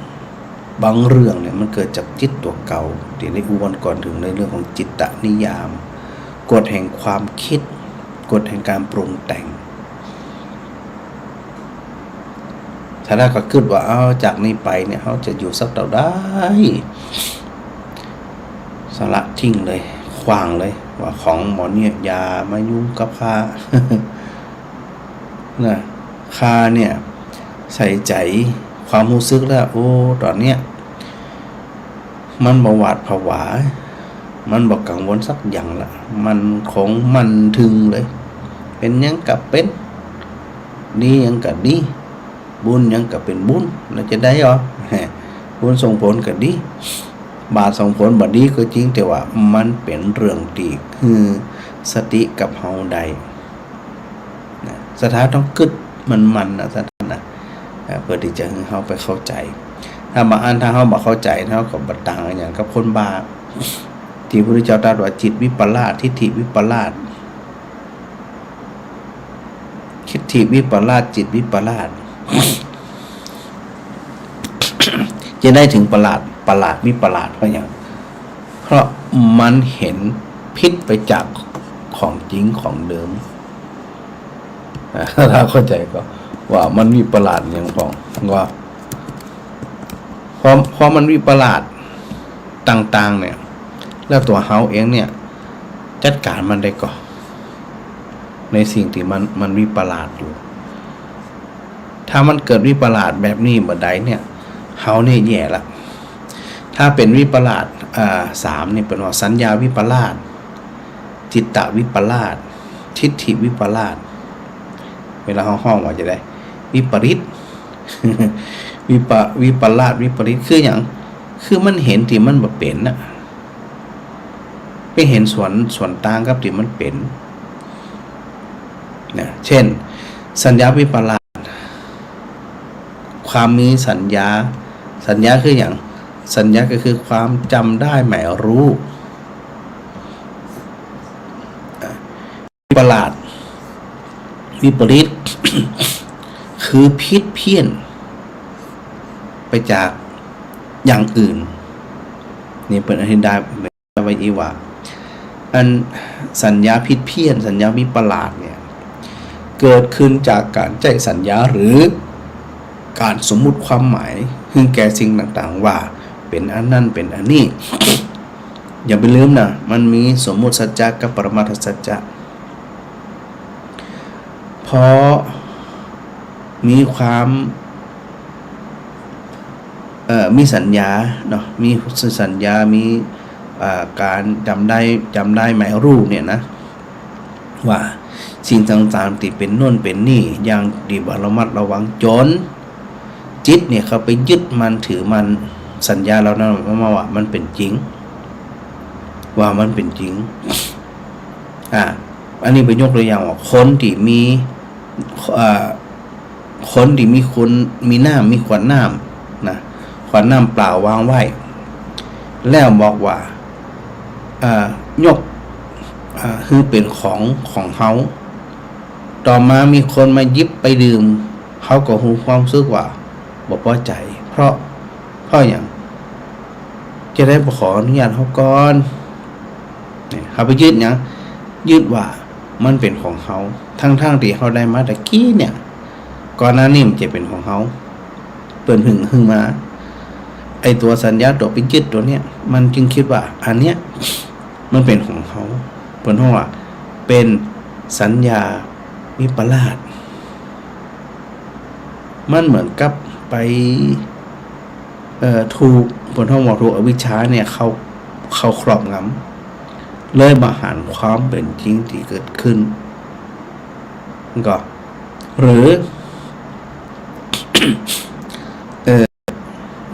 [SPEAKER 1] บางเรื่องเนี่ยมันเกิดจากจิตตัวเก่าที่ในอุวันก่อนถึงในเรื่องของจิตตนิยามกฎแห่งความคิดกฎแห่งการปรุงแต่งถ้าเราก็คิดว่าเอาจากนี้ไปเนี่ยเขาจะอยู่สักเท่าได้สละทิ้งเลยขวางเลยว่าของหมอเนี่ยอย่ามายุ่งกับข้า นะข้าเนี่ยใส่ใจความรู้สึกแล้วโอ้ตอนเนี้ยมันบ่หวาดผวามันบ่กังวลสักอย่างละมันของมันถึงเลยเป็นยังกับเป็นดียังกับดีบุญยังกับเป็นบุญเราจะได้หรอบุญส่งผลกับดีบาปส่งผลบ่ดีก็จริงแต่ว่ามันเป็นเรื่องที่คือสติกับเฮาใดนะสถานต้องกึดมันนะสถานนะเพื่อที่จะให้เฮาไปเข้าใจถ้าบางอันถ้าเฮาบ่เข้าใจเฮาก็บ่ต่างอย่างกับคนบาปที่พระพุทธเจ้าตรัสว่าจิตวิปลาสทิฏฐิวิปลาสทิฏฐิวิปลาสจิตวิปลาส จะได้ถึงประหลาดวิปลาสเพราะอย่างเพราะมันเห็นพิษไปจากของจริงของเดิมถ้าเข้าใจก็ว่ามันวิปลาสอย่างของว่าพอมันวิปลาสต่างๆเนี่ยแล้วตัวเฮาเองเนี่ยจัดการมันได้ก่อนในสิ่งที่มันวิปลาสอยู่ถ้ามันเกิดวิปลาสแบบนี้บ่ได้เนี่ยเฮาเนี่ยแย่ละถ้าเป็นวิปลาส3นี่เป็นว่าสัญญาวิปลาสจิตตวิปลาสทิฏฐิวิปลาสเวลาห้องว่าจะได้วิปริต วิปลาสวิปริตคืออย่างคือมันเห็นที่มันบ่เป็นน่ะไปเห็นส่วนต่างกับที่มันเป็นนะเช่นสัญญาวิปลาสความมีสัญญาคืออย่างสัญญาก็คือความจำได้หมายรู้วิปลาสวิปริต คือผิดเพี้ยนไปจากอย่างอื่นนี่เป็นอธิบายไว้อีกว่าอันสัญญาผิดเพี้ยนสัญญาวิปลาสเนี่ยเกิดขึ้นจากการใจสัญญาหรือการสมมุติความหมายถึงแก่สิ่งต่างๆว่าเป็นอันนั้นเป็นอันนี้ อย่าไปลืมนะมันมีสมมุติสัจจะกับปรมัตถสัจจะเพราะมีความมีสัญญาเนาะมีสัญญามีการจำได้หมายรู้เนี่ยนะว่าสิ่งต่างๆที่เป็นโน่นเป็นนี่อย่างดีบ่ระมัดระวังจนจิตเนี่ยเขาไปยึดมันถือมันสัญญาเรานั้นมาว่ามันเป็นจริงว่ามันเป็นจริงอันนี้ไปยกตัวอย่างว่าคนที่มีคนที่มีคนมีน้ำมีขวดน้ำนะขวดน้ำเปล่าวางไว้แล้วบอกว่ายกคือเป็นของเขาต่อมามีคนมายิบไปดื่มเขาก็หูความรู้สึกว่าบ่พอใจเพราะอย่างจะได้ขออนุญาตเขาก่อนเขาไปยึดอย่างยึดว่ามันเป็นของเขาทั้งที่เขาได้มาตะกี้เนี่ยก่อนหน้านี้มันจะเป็นของเขาเปิดหึงมาไอตัวสัญญาตัวไปยึดตัวเนี้ยมันจึงคิดว่าอันเนี้ยมันเป็นของเขาเปิดห้องว่าเป็นสัญญาวิปลาสมันเหมือนกับไป ถูกบนห้องหมอถูกอวิชชาเนี่ยเขาครอบงำเลยมาหันความเป็นจริงที่เกิดขึ้นก็หรือ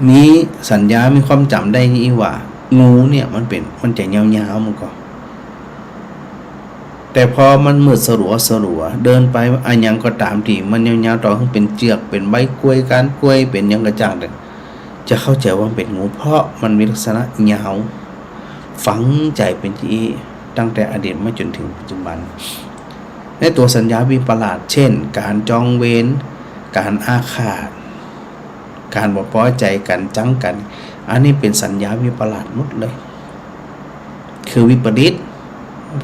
[SPEAKER 1] มีสัญญามีความจำได้นี่ว่างูเนี่ยมันจะยาวๆมันก็แต่พอมันมืดสลัวเดินไปอันยังก็ตามที่มันยาวๆต่อขึ้นเป็นเจือกเป็นใบกล้วยก้านกล้วยเป็นยังกระจ่างเลยจะเข้าใจว่าเป็นงูเพราะมันมีลักษณะยาวฝังใจเป็นที่ตั้งแต่อดีตมาจนถึงปัจจุบันในตัวสัญญาวิปลาสเช่นการจองเวรการอาฆาตการบ่พอใจกันจังกันอันนี้เป็นสัญญาวิปลาสหมดเลยคือวิปริต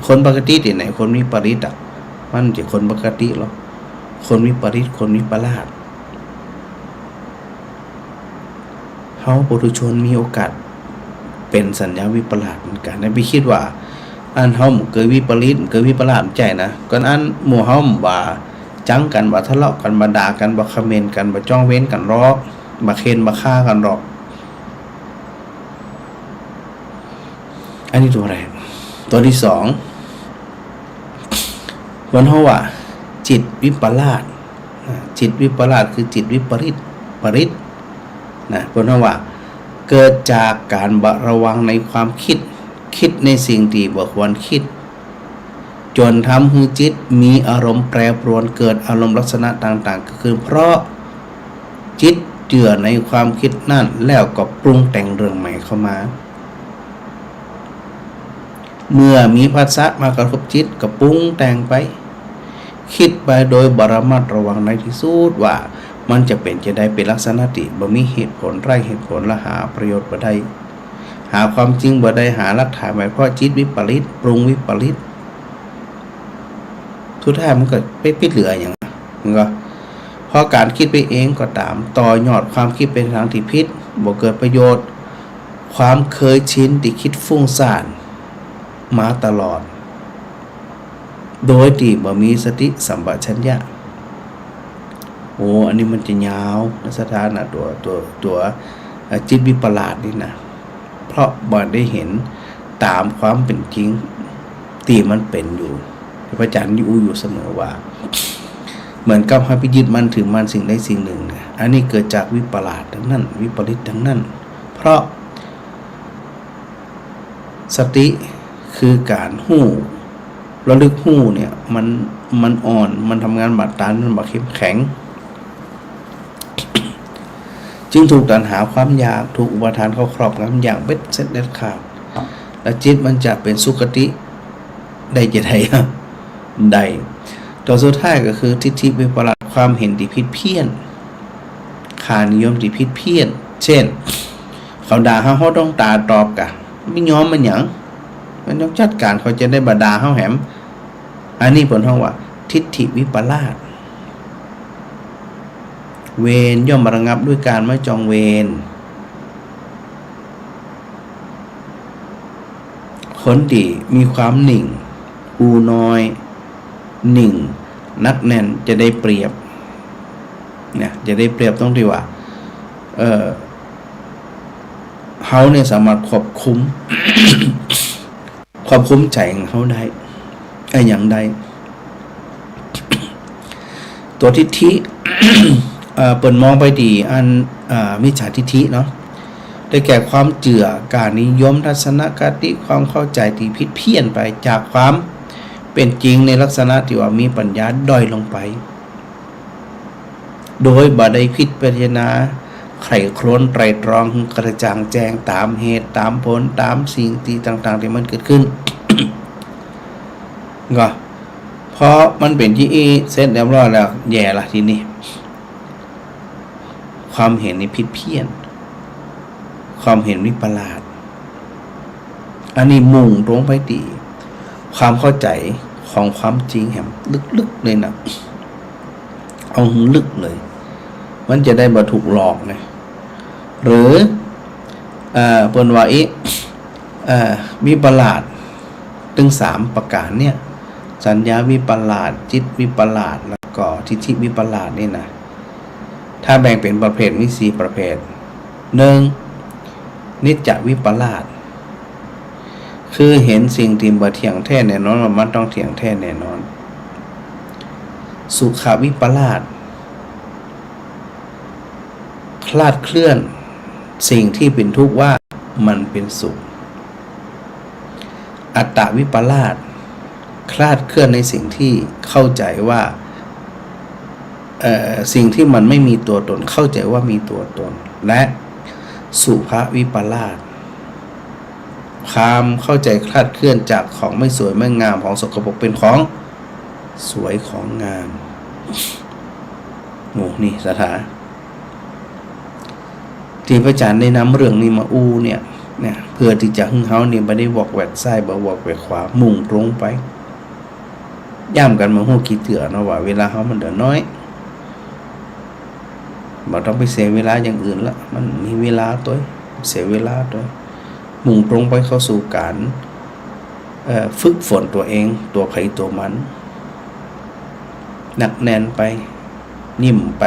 [SPEAKER 1] คนปกติที่ไหนคนวิปริตมันจะคนปกติหรอคนวิปริตคนวิปลาสเขาปุถุชนมีโอกาสเป็นสัญญาวิปลาสเหมือนกันไปคิดว่าอันเฮาเกิดวิปริตเกิดวิปลาสใจนะก่อนอันหมู่เฮาว่าจังกันว่าทะเลาะกันบ่ด่ากันบ่คอมเมนต์กันบ่จ้องเว้นกันรอกบ่เค้นบ่ฆ่ากันหรอกอันนี้ตัวแรกตัวที่สองวันเฮาว่าจิตวิปลาสจิตวิปลาสคือจิตวิปริตนะวันเฮาว่าเกิดจากการบระวังในความคิดในสิ่งที่บ่ควรคิดจนทำให้จิตมีอารมณ์แปรปรวนเกิดอารมณ์ลักษณะต่างๆก็คือเพราะจิตเจือในความคิดนั่นแล้วก็ปรุงแต่งเรื่องใหม่เข้ามาเมื่อมีภาษามากระทบจิตก็ปรุงแต่งไปคิดไปโดยบระมัดระวังในที่สุดว่ามันจะเป็นจะได้เป็นลักษณะที่บ่มีเหตุผลไร้เหตุผลและหาประโยชน์บ่ได้หาความจริงบ่ได้หาหลักฐานไว้เพราะจิตวิปริตปรุงวิปริตทุกท่ามันก็ไปปิดเหลืออย่างนั้นก็เพราะการคิดไปเองก็ตามต่อยอดความคิดเป็นทางที่ผิดบ่เกิดประโยชน์ความเคยชินที่คิดฟุ้งซ่านมาตลอดโดยที่บ่มีสติสัมปชัญญะอันนี้มันจะยาวในสถานะตัวจิตวิปลาสนี่นะเพราะบ่ได้เห็นตามความเป็นจริงที่มันเป็นอยู่พระอาจารย์อยู่เสมอว่าเหมือนกับให้ไปยึดมันถือมันสิ่งใดสิ่งหนึ่งอันนี้เกิดจากวิปลาสทั้งนั้นวิปริตทั้งนั้นเพราะสติคือการหู้ระลึกหู้เนี่ยมันอ่อนมันทำงานบาดตามันบ่เข้มแข็งจึงถูกตัณหาความอยากถูกอุปทานเข้าครอบงำอย่างเบ็ดเสร็จเด็ดขาดและจิตมันจะเป็นสุคติได้จะได้ได้ตัวสุดท้ายก็คือทิฏฐิวิปลาสความเห็นที่ผิดเพี้ยนค่านิยมที่ผิดเพี้ยนเช่นเขาด่าเฮาต้องตาตอบกะไม่ยอมมันหยังมันต้องจัดการเขาจะได้บด่าเฮาแหมอันนี้ผลท้องว่าทิฏฐิวิปลาสเวรย่อมระงับด้วยการไม่จองเวรคนที่มีความหนิ่งอูน้อยหนิ่งนักแน่นจะได้เปรียบเนี่ยจะได้เปรียบตรงที่ว่าเขาเนี่ยสามารถควบคุม ควบคุมใจของเขาได้อย่างใด ตัวทิฏฐิ เปิดมองไปดีอันมิจฉาทิฏฐิเนาะได้แก่ความเจือการนิยมทัศนคติความเข้าใจที่ผิดเพี้ยนไปจากความเป็นจริงในลักษณะที่ว่ามีปัญญาด้อยลงไปโดยบ่ได้พิจารณาไขครวนไตรตรองกระจ่างแจ้งตามเหตุตามผลตามสิ่งที่ต่างๆที่มันเกิดขึ้น ก็เพราะมันเป็นที่เสร็จเรียบร้อยแล้วแย่ละทีนี้ความเห็นนี้ผิดเพี้ยนความเห็นวิปลาสอันนี้มุ่งตรงไปตีความเข้าใจของความจริงแหมลึกๆเลยนะเอาลึกเลยมันจะได้บ่ถูกหลอกไงหรือเปิ้นว่าวิปลาสถึง3ประการเนี่ยสัญญาวิปลาสจิตวิปลาสแล้วก็ทิฏฐิวิปลาสนี่นะถ้าแบ่งเป็นประเภทมี4ประเภท หนึ่งนิจจวิปลาสคือเห็นสิ่งที่บ่เที่ยงแท้แน่นอนว่ามันต้องเที่ยงแท้แน่นอนสุขวิปลาสคลาดเคลื่อนสิ่งที่เป็นทุกข์ว่ามันเป็นสุขอัตตวิปลาสคลาดเคลื่อนในสิ่งที่เข้าใจว่าสิ่งที่มันไม่มีตัวตนเข้าใจว่ามีตัวตนและสุภวิปลาสความเข้าใจคลาดเคลื่อนจากของไม่สวยไม่งามของสกปรกเป็นของสวยของงามโอ้นี่สถาที่พระอาจารย์ได้นำเรื่องนี้มาอู้เนี่ยเพื่อที่จะให้เฮานี่บ่ได้วอกแวกซ้ายบ่วอกแวกขวามุ่งตรงไปย้ำกันมาฮู้กี่เทื่อเนาะว่าเวลาเฮามันเหลือน้อยบ่ต้องไปเสียเวลาอย่างอื่นละมันมีเวลาตัวเสียเวลาตัวมุ่งตรงไปเข้าสู่การฝึกฝนตัวเองตัวไผตัวมันหนักแน่นไปนิ่มไป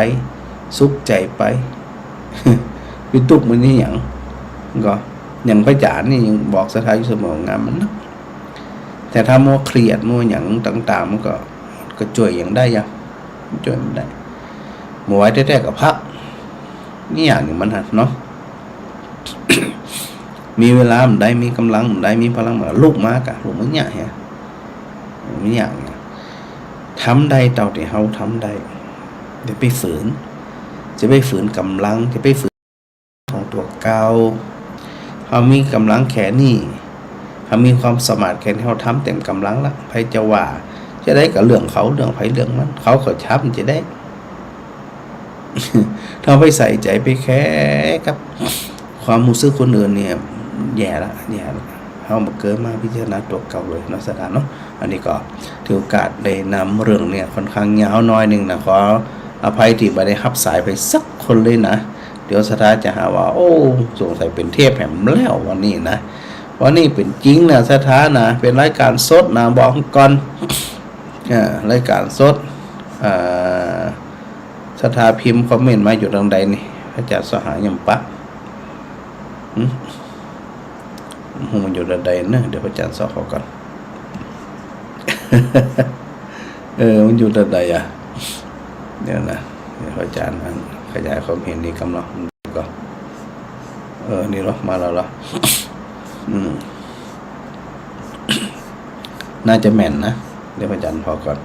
[SPEAKER 1] สุขใจไป วิตุกมันนี่อย่างก็อย่างพระอาจารย์นี่ยังบอกสถาอยู่เสมองานมันนะแต่ถ้ามัวเครียดมัวอย่างต่างๆมันก็ช่วยอย่างได้ยังช่วยมันได้มัวไว้แท้ๆกับพักนี่อย่างนี้มันหัดเนาะ มีเวลามันได้มีกำลังมันได้มีพลังมันลุกมากอะลุกมันเนี่ยฮะไม่อย่างทำได้เท่าที่เขาทำได้จะไปฝืนกำลังจะไปฝืนของตัวเก่าเขามีกำลังแค่นี้เขามีความสามารถแค่เขาทำเต็มกำลังละใครจะว่าจะได้กับเรื่องเขาเรื่องไผเรื่องมันเขาก็ชับจะได้ ถ้าไปใส่ใจไปแค่กับความรู้สึกคนอื่นเนี่ยแย่ละเขามาเกิดมาพิจารณาตัวเก่าเลยนะสถานเนาะอันนี้ก็ถือโอกาสได้นำเรื่องเนี่ยค่อนข้างยาวน้อยหนึ่งนะขออภัยที่ไม่ได้รับสายไปสักคนเลยนะเดี๋ยวสถานจะหาว่าโอ้สงสัยเป็นเทพแห่มแล้ววันนี้นะวันนี้เป็นจริงนะสถานนะเป็นรายการสดนะบอกก่อนรายการสดสถาพิมพ์คอมเมนต์มาอยู่ตรงใดนี่พระอาจารย์สหายำปะมันอยู่ตรงใดนะเดี๋ยวพระอาจารย์สอบเขาก่อน มันอยู่ตรงใดอ่ะเดี๋ยวนะเดี๋ยวพระอาจารย์ขยายความเห็นนี้กำลังก็นี่หรอมาแล้วเหรอ น่าจะแม่นนะเดี๋ยวพระอาจารย์พอก่อน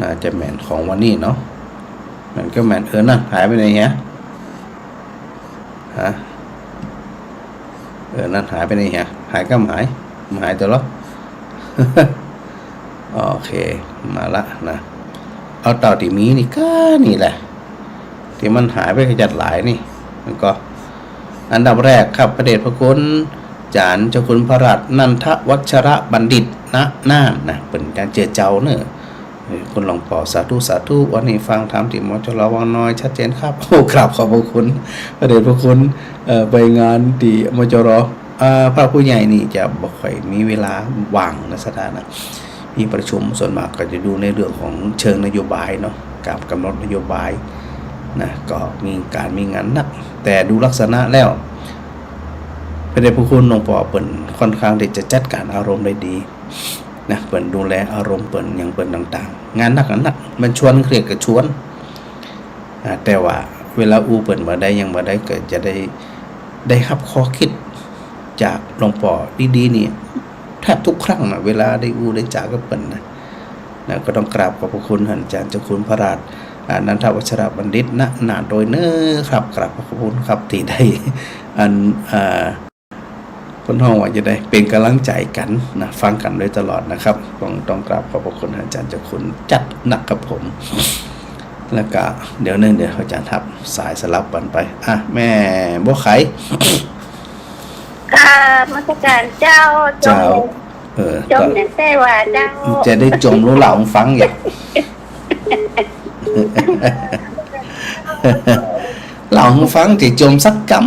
[SPEAKER 1] น่าจะแม่นของวันนี้เนาะมันก็แม่นนั่นหายไปไหนฮะนั่นหายไปไหนฮะหายก็หายตัวละ โอเคมาละนะเอาเต่าที่มีนี่ก็นี่แหละที่มันหายไปขจัดหลายนี่มันก็อันดับแรกครับพระเดชพระคุณจารย์เจ้าคุณพระราชนันทวัชระบัณฑิตณน่านนะเป็นการเจอเจ้าเนอะคุณหลวงพ่อสาธุวันนี้ฟังธรรมที่มจรวังน้อยชัดเจนครับโอ้ครับขอบพระคุณพระเดชพระคุณไปงานที่มจรพระผู้ใหญ่นี่จะบ่ค่อยมีเวลาว่างนะสถานะมีประชุมส่วนมากก็จะดูในเรื่องของเชิงนโยบายเนาะกับกำหนดนโยบายนะก็มีงานหนักแต่ดูลักษณะแล้วพระเดชพระคุณหลวงพ่อเปิ่นค่อนข้างที่จะจัดการอารมณ์ได้ดีนะเปิ่นดูแลอารมณ์เปิ่นอย่างเปิ่นต่างๆงานหนักมันชวนเครียดกับชวนแต่ว่าเวลาเปิ่นมาได้ยังมาได้เกิดจะได้รับข้อคิดจากหลวงพ่อดีๆนี่แทบทุกครั้งนะเวลาได้ได้จากกับเปิ่นนะก็ต้องกราบขอบพระคุณท่านอาจารย์เจ้าคุณพระราชนันทวัชระบัณฑิตณน่านโดยเน้อครับกราบขอบพระคุณครับที่ได้คนห้องว่าจะได้เป็นกำลังใจกันนะฟังกันโดยตลอดนะครับต้องกราบขอบพระคุณอาจารย์เจ้าคุณจัดหนักกับผมแล้วก็เดี๋ยวอาจารย์ทับสายสลับกันไปแม่บัวไข่
[SPEAKER 2] มาสักการเจ้าจมเนี่ยแต่ว่าเจ้า
[SPEAKER 1] จะได้จมรู้เหล่าฟังอย่าง เหล่าฟังthìจมสักกำ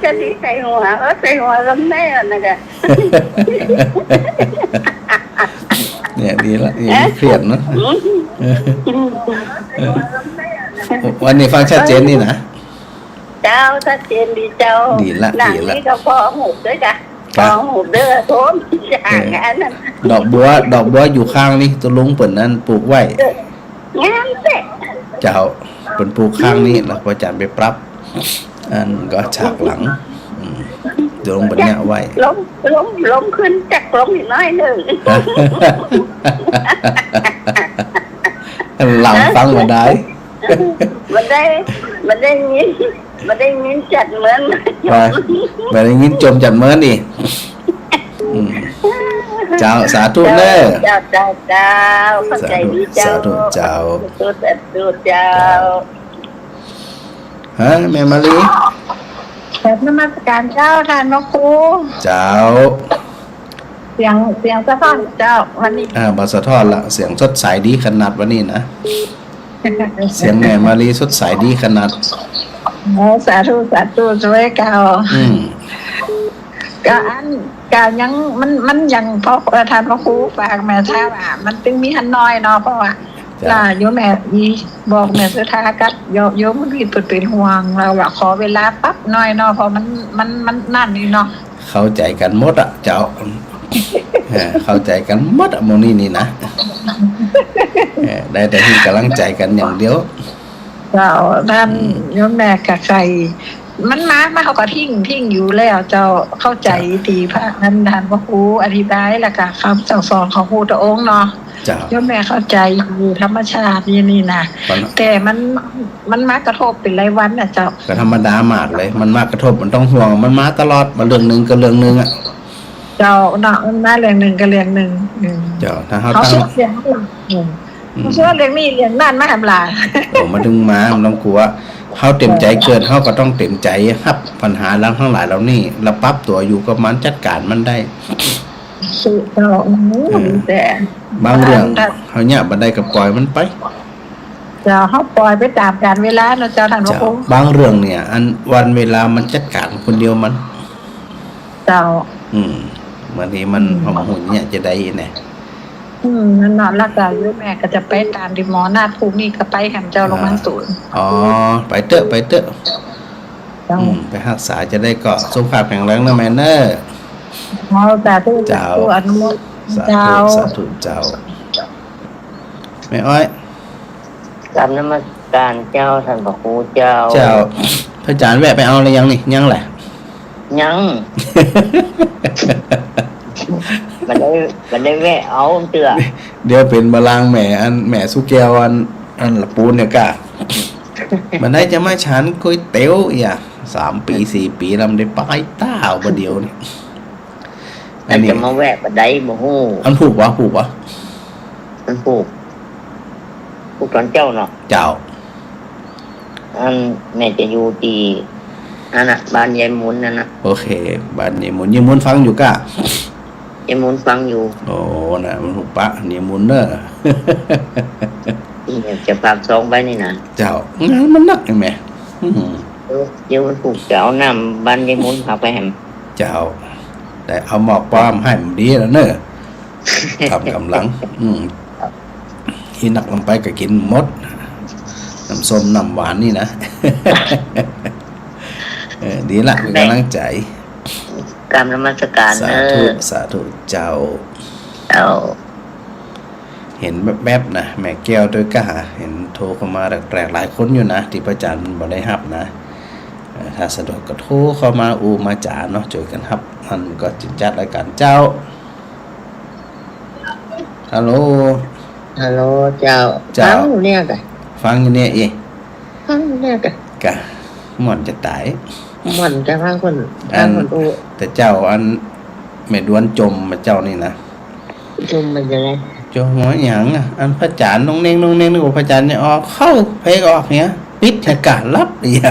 [SPEAKER 2] จะดีใส่หัวลำแน่นะจ๊ะ
[SPEAKER 1] เนี่ยดีละเครียดนะ วันนี้ฟังชัดเจนนี่นะ
[SPEAKER 2] เจ้าชัดเจนดีเจ้า
[SPEAKER 1] ดีละ
[SPEAKER 2] หนัง
[SPEAKER 1] ดีละ
[SPEAKER 2] นี่ก็พอหูด้วยจ้ะพ
[SPEAKER 1] ครั
[SPEAKER 2] อบ หูเด้อโทมอย่างนั้นน่ะ
[SPEAKER 1] ดอกบัวอยู่ข้างนี่ตัวลุงเปิ่นนั้นปลูกไว้
[SPEAKER 2] งามเด้
[SPEAKER 1] เจ้าเปิ่นปลูกข้างนี้แล้วพออาจารย์ไปปรับ อันก็ฉากหลังตัวลุงเปิ่นเนี่ยไว้
[SPEAKER 2] ล้มขึ้นจากล้มอีกน้อยหนึ่ง
[SPEAKER 1] หลังฟังมาได้
[SPEAKER 2] มันได้ยินจัดเหมือน
[SPEAKER 1] ไปได้ยินจมจัดเมินดิเจ้าสาธุเด้อ
[SPEAKER 2] เจ้าเข้าใจดีเจ้า
[SPEAKER 1] สาธุเจ้า
[SPEAKER 2] สาธุเจ้า
[SPEAKER 1] ฮะแม่มะลิ
[SPEAKER 2] แบบนมัสการเจ้าทานพระครู
[SPEAKER 1] เจ้า
[SPEAKER 2] เสียงสะท้อนเจ้าวันนี้
[SPEAKER 1] บาสะทอดละเสียงสดใสดีขนาดวันนี้นะเสียงแม่มะลิสดใสดีขนาด
[SPEAKER 2] สาธุช่วยเก่า การยังมันยังเพราะทานพระครูฝากแม่ท่ามันตึงมีหันน้อยเนาะเพราะว่าล่ะโยมแม่บอกแม่สุธากับโยมมันเป็นห่วงเราว่าขอเวลาปั๊บน้อยเนาะเพราะมันนั่นนี่เนาะ
[SPEAKER 1] เข้าใจกันหมดอ่ะเจ้าเข้าใจกันหมดอ่ะโมนี่นี่นะได้แต่ที่กำลังใจกันอย่างเดียว
[SPEAKER 2] เจ้าท่านโยมแม่กับใครมันมาเขาก็ทิ้งอยู่แล้วเจ้าเข้าใจดีพระนั้นทานพระครูอธิบายแล้วก็คำสั่งสอนของครูตะองค์เนาะ
[SPEAKER 1] เจ้า
[SPEAKER 2] โยมแม่เข้าใจอยู่ธรรมชาตินี่นะแต่มันมากระทบเป็นรายวันนะเจ้า
[SPEAKER 1] ก็ธรรมดามากเลยมันมากระทบมันต้องห่วงมันมาตลอดมาเรื่องหนึ่งก็เรื่องหนึ่งอ่ะ
[SPEAKER 2] เจ้าเนาะมันมาเรื่องหนึ่งกับเรื่องหนึ่ง
[SPEAKER 1] เจ้าถ้าเขา
[SPEAKER 2] เขา
[SPEAKER 1] ตั้ง
[SPEAKER 2] เชื่อเรื่องเขาเชื่อเรื่องนี้เรื่องนั่นมาทำลาย
[SPEAKER 1] มันถึงมามันต้องกลัวเขาเต็มใจเกินเขาก็ต้องเต็มใจครับปัญหาแล้วทั้งหลายเรานี่เราปรับตัวอยู่กับมันจัดการมันได้
[SPEAKER 2] สุดเจ้าแต่
[SPEAKER 1] บางเรื่องเขาเนี่ยบันไดก็ปล่อยมันไป
[SPEAKER 2] เจ้าเขาปล่อยไปตามกาลเวลาเนาะเจ้าท่านพระ
[SPEAKER 1] เจ้า
[SPEAKER 2] ครู
[SPEAKER 1] บางเรื่องเนี่ย อันวันเวลามันจัดการคนเดียวมัน
[SPEAKER 2] เจ้า
[SPEAKER 1] บางทีมันหอมหุ่นเนี่ยจะได้เนี่ย
[SPEAKER 2] นั่นเนาะรักษาอยู่แม่ก็จะไปตามที่หมอนาฏภูมินี่ก็ไปหันเจ้าโรงพยาบาลศูนย์
[SPEAKER 1] อ๋อไปเตอะไปไปรักษาจะได้เกาะสุขภาพแข็งแรงนะแม่เนอร์
[SPEAKER 2] เราแต่ที่
[SPEAKER 1] เจ้า
[SPEAKER 2] อนุโมท
[SPEAKER 1] สา
[SPEAKER 2] เจ้า
[SPEAKER 1] ธุสาธุเจ้าแม่อ้อย
[SPEAKER 3] กราบนมัสการเจ้าท่านพระครูเจ้า
[SPEAKER 1] เจ้าพระอาจารย์แวะไปเอาอะไรยังนี่ยังแหละ
[SPEAKER 3] ยัง มันได้แวะเอาเตือ
[SPEAKER 1] เดี๋ยวเป็นบาลางแหม่อันแหม่สุแก้วอันละปูนเนี่ยกะ มันได้จะมาฉันก๋วยเตี๋ยวอย่า3 ปี 4 ปีลำได้ไปต้าเอาประเดียวนี่
[SPEAKER 3] อันจะมาแวะบันไดบ่ฮู้
[SPEAKER 1] อันผูกวะ
[SPEAKER 3] มันปลูกตอนเจ้าเนาะ
[SPEAKER 1] เจ้า
[SPEAKER 3] อันแม่จะอยู่ที่นั่นน่ะบ้านยายหมุนนั่นน่ะ
[SPEAKER 1] โอเคบ้านนี่หมุนยี่หมุนฟังอยู่กะ
[SPEAKER 3] ยายหมุนฟังอยู่
[SPEAKER 1] โอ้น่ะมันหุบปะนี่หมุนเนอะ
[SPEAKER 3] ที่จะฝากซองไปนี่นะ
[SPEAKER 1] เจ้างานมันหนักไหม
[SPEAKER 3] เดี๋ยวมันปลูกจะเอาน้ำบ้านยายหมุนพาไปแหม
[SPEAKER 1] เจ้า แต่เอาหมอกปลอมให้มันดีแล้วเนอะทำกำลังที่หนักลงไปก็กินหมดน้ำส้มน้ำหวานนี่นะ ดีละเป็นกำลังใจ
[SPEAKER 3] กราบนมัสการ
[SPEAKER 1] สาธุสาธุเจ้า
[SPEAKER 3] เจ้า
[SPEAKER 1] เห็นแวบๆนะแม่แก้วด้วยก็หาเห็นโทรเข้ามาแปลกๆหลายคนอยู่นะที่พระอาจารย์บ่ได้รับนะถ้าสะดวกก็โทรเข้ามามาจ๋าเนาะช่วยกันรับมันก็จิจัดรายการเจ้าฮัลโหล
[SPEAKER 3] ฮัลโหลเจ้า
[SPEAKER 1] เจ้า
[SPEAKER 3] ฟังอยู่เนี่ยกะ
[SPEAKER 1] ฟังอยู่เนี่ย
[SPEAKER 3] ฟังอยู่เนี่ยกะ
[SPEAKER 1] กะหม่อนจะตาย
[SPEAKER 3] มันจะฟังคน
[SPEAKER 1] อัน
[SPEAKER 3] อู้
[SPEAKER 1] แต่เจ้าอันแม่ดวนจมมาเจ้านี่นะ
[SPEAKER 3] จุ่มมันจะไร
[SPEAKER 1] จมหัวหยังอ่ะอันพระอาจารย์น้องเน่งนึกว่าพระอาจารย์เนี่ยออกเข้าเพลงออกเนี้ยปิดอากาศลับเนี่ย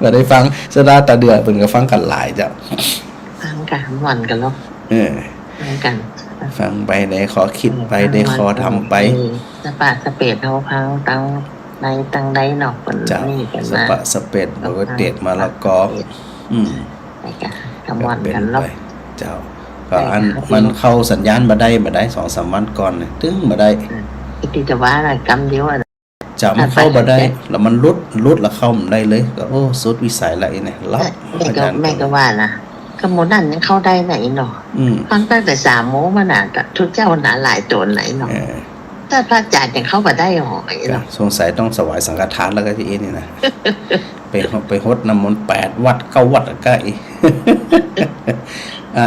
[SPEAKER 1] มาได้ฟังสดาตาเดือดเพิ่นก็ฟังกันหลายจ้ะ
[SPEAKER 3] ฟังกันวันกันเนาะ ฟังกัน
[SPEAKER 1] ฟังไปได้ขอคิดไปได้ขอทำไป
[SPEAKER 3] สปะสเปดเขาพังตังในตังใดเนาะคน
[SPEAKER 1] จ้ะ
[SPEAKER 3] นี่กัน
[SPEAKER 1] ส
[SPEAKER 3] มา
[SPEAKER 1] ปะสเปดบอกว่าเด็ดมาละกอ
[SPEAKER 3] ไปกันทำวันกัน
[SPEAKER 1] ไป
[SPEAKER 3] เนาะ
[SPEAKER 1] เจ้า ก็อันมันเข้าสัญญาณมาได้2-3 วันก่อนเนี่ยตึ้งมาได้
[SPEAKER 3] ที่จะว่าอะไรกำเดียวอ่ะ
[SPEAKER 1] จับมันเข้ามาได้ แล้วมันลุดแล้วเข้ามันได้เลยก็โอ้สุดวิสัยละไอ้เนี่ยรับ
[SPEAKER 3] แม่ก็ว่านะก็โมนั่นยังเข้าได้ไหนเนาะฟังตั้งแต่3 โมงมาน่ะทุกเจ้าหนาหลายตัวไหนเนาะถ้าพระอาจารย์ยังเข้ามาได้หรอไอ้เนาะ
[SPEAKER 1] สงสัยต้องสวายสังฆทานแล้วก็ที่เอ็นี่นะ ไปฮดน้ำมนต์8 วัด9 วัดใกล้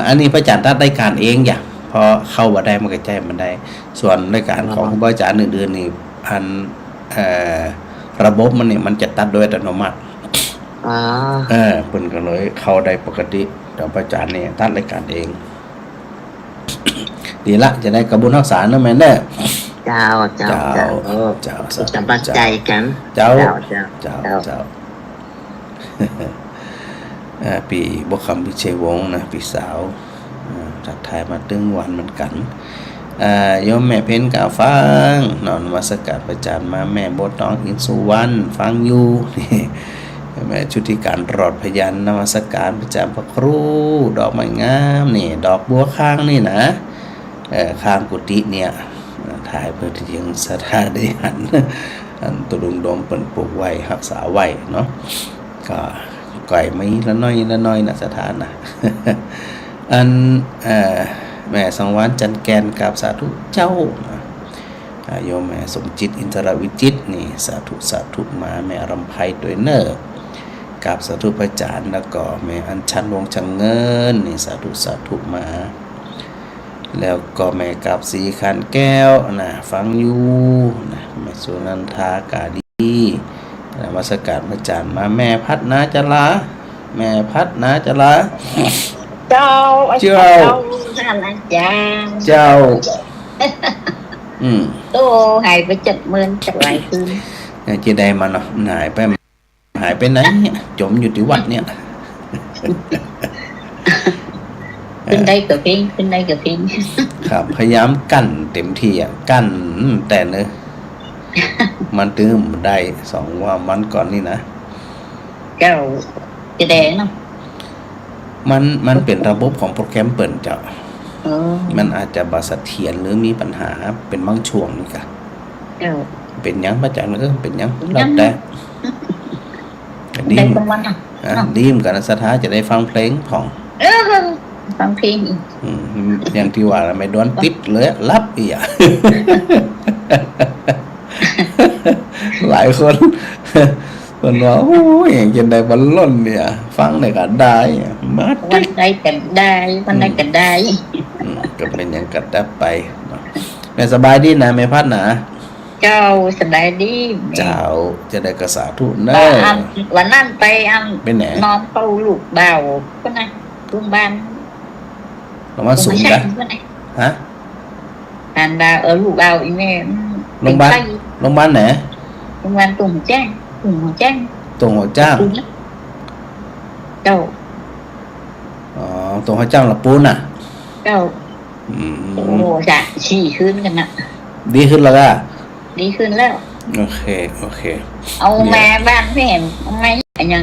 [SPEAKER 1] อันนี้พระอาจารย์ตัดรายการเองอย่างพอเข้ามาได้มันก็ใจมันได้ ส่วนรายการของพระอาจารย์อื่นๆนี่อันระบบมันนี่มันจะตัดโดยอัตโนมัติเพิ่นก็เลยเข้าได้ปกติแต่พระอาจารย์นี่ตัดรายการเอง ดีละจะได้กระบุญรักษาเนอะแม่เด้อ
[SPEAKER 3] เจ้าจะบังใจกันเจ้า
[SPEAKER 1] ปีบกคำพิเชยวงศ์นะปีสาวทักทายมาตึงวันเหมือนกันโยมแม่เพ้นกล่าวฟังนอนมาสกัดประจานมาแม่บดน้องอินสุวรรณฟังอยู่นี่แม่ชุติการรอดพยัญนมัสการประจำพระครูดอกไม้งามนี่ดอกบัวข้างนี่นะข้างกุฏิเนี่ยถ่ายเพื่อที่ยังสถาได้หันอันตุลุงดมเปิ่นปลูกไว้รักษาไว้เนาะก็ไก่ไม่ละน้อยนะสถานนะอันแม่สังวานจันแกนกับสาธุเจ้าโยมแม่สมจิตอินทรวิจิตนี่สาธุมาแม่รำไพด้วยเนอกับสาธุพระอาจารย์แล้วก็แม่อัญชันวงชังเงินนี่สาธุมาแล้วก็แม่กับสีขันแก้วนะฟังอยู่นะแม่สุนันทากาดีมาสกัดพระอาจารย์มาแม่พัดนาจลาแม่พัดนาจลา
[SPEAKER 2] เจ้าท่านอาจารย์
[SPEAKER 1] เจ้า
[SPEAKER 2] โตหายไป70,000จากหลายคืน
[SPEAKER 1] จะได้มาเนาะหายไปไหนจมอยู่ที่วัดเนี่ย
[SPEAKER 2] ขึ้นได้กับพิง
[SPEAKER 1] ครับพยายามกั้นเต็มที่อ่ะกั้นแต่เนอะมันตื้มได้2 วันก่อนนี่นะ
[SPEAKER 2] เจ้าจะแดงเนาะ
[SPEAKER 1] มันเป็นระบบของโปรแกรมเปิดเจ้ามันอาจจะบาเสถียรหรือมีปัญหาเป็นบางช่วงนี่ค่ะเป็นยังมาจากนั้นเป็นยังรับแต่ดีมกันสถาจะได้ฟังเพลงของ
[SPEAKER 2] ฟังเพลง
[SPEAKER 1] อย่างที่ว่าไม่โดนติดเลยรับอีกหลายคนว่าโอ้ยจะได้บอลล่นเนี่ยฟังได้ก็ได้มา
[SPEAKER 2] วันใดก็ได้วันใดก็ได้
[SPEAKER 1] ก็เป็นอย่างกัดดับไปแม่สบายดีนะแม่พัดนะ
[SPEAKER 2] เจ้าสบายดี
[SPEAKER 1] เจ้าจะได้กระสาทุนเน
[SPEAKER 2] อะวันนั้นไป
[SPEAKER 1] ไปไหน
[SPEAKER 2] นอนเฝ้าลูกเบาก็นะโรงพยาบาล
[SPEAKER 1] โรงพยาบาลสูงกันฮะ
[SPEAKER 2] อันดาลูกเบาอีแม่
[SPEAKER 1] โรงพยาบาลไหน
[SPEAKER 2] โรงพยาบาลตุ่มแจ้ง
[SPEAKER 1] ตรงหัวจ้างเ
[SPEAKER 2] จ้า
[SPEAKER 1] ตรงหัวจ้างละปูนอ่ะ
[SPEAKER 2] เจ้าโอ้จะชี้ขึ้นกันนะ
[SPEAKER 1] ดีขึ้นแล้วล่ะ
[SPEAKER 2] ดีขึ้นแล้ว
[SPEAKER 1] โอเค
[SPEAKER 2] เอาแม่บ้านแม่เอาไงยัง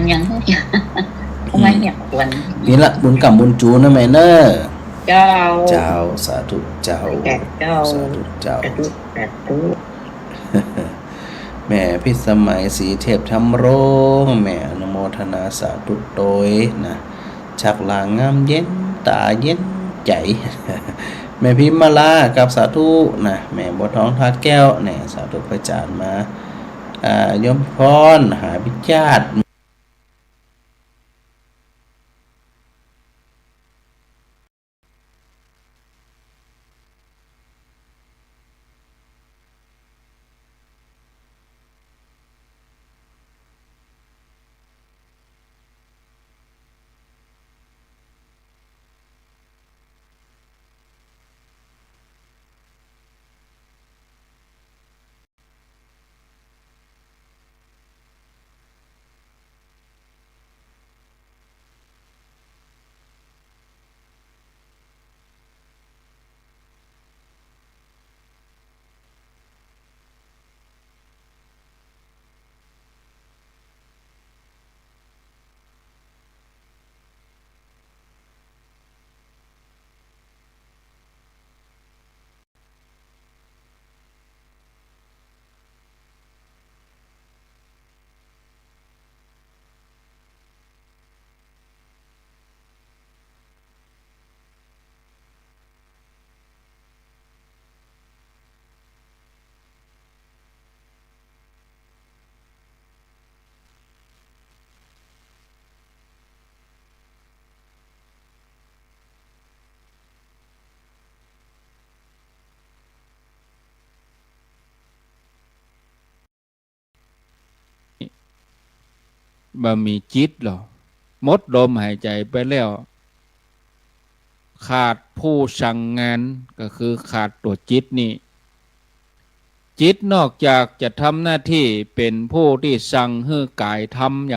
[SPEAKER 2] เอาไงเนี่ยควร
[SPEAKER 1] นี่ละบุญกับบุญจูนะแม่เนอ
[SPEAKER 2] เจ้า
[SPEAKER 1] สาธุเจ้า
[SPEAKER 2] สาธุเจ้า
[SPEAKER 1] แม่พิสมัยสีเทพธรรมโรงแม่อนุโมทนาสาธุโดยนะชักลางงามเย็นตาเย็นใจแม่พิมมาลากับสาธุนะแม่บัวทองทาแก้วเนี่ยสาธุพระอาจารย์มายมพรหาพิจารณ์
[SPEAKER 4] บ่มีจิตหรอหมดลมหายใจไปแล้วขาดผู้สั่งงานก็คือขาดตัวจิตนี่จิตนอกจากจะทำหน้าที่เป็นผู้ที่สั่งให้กายทำ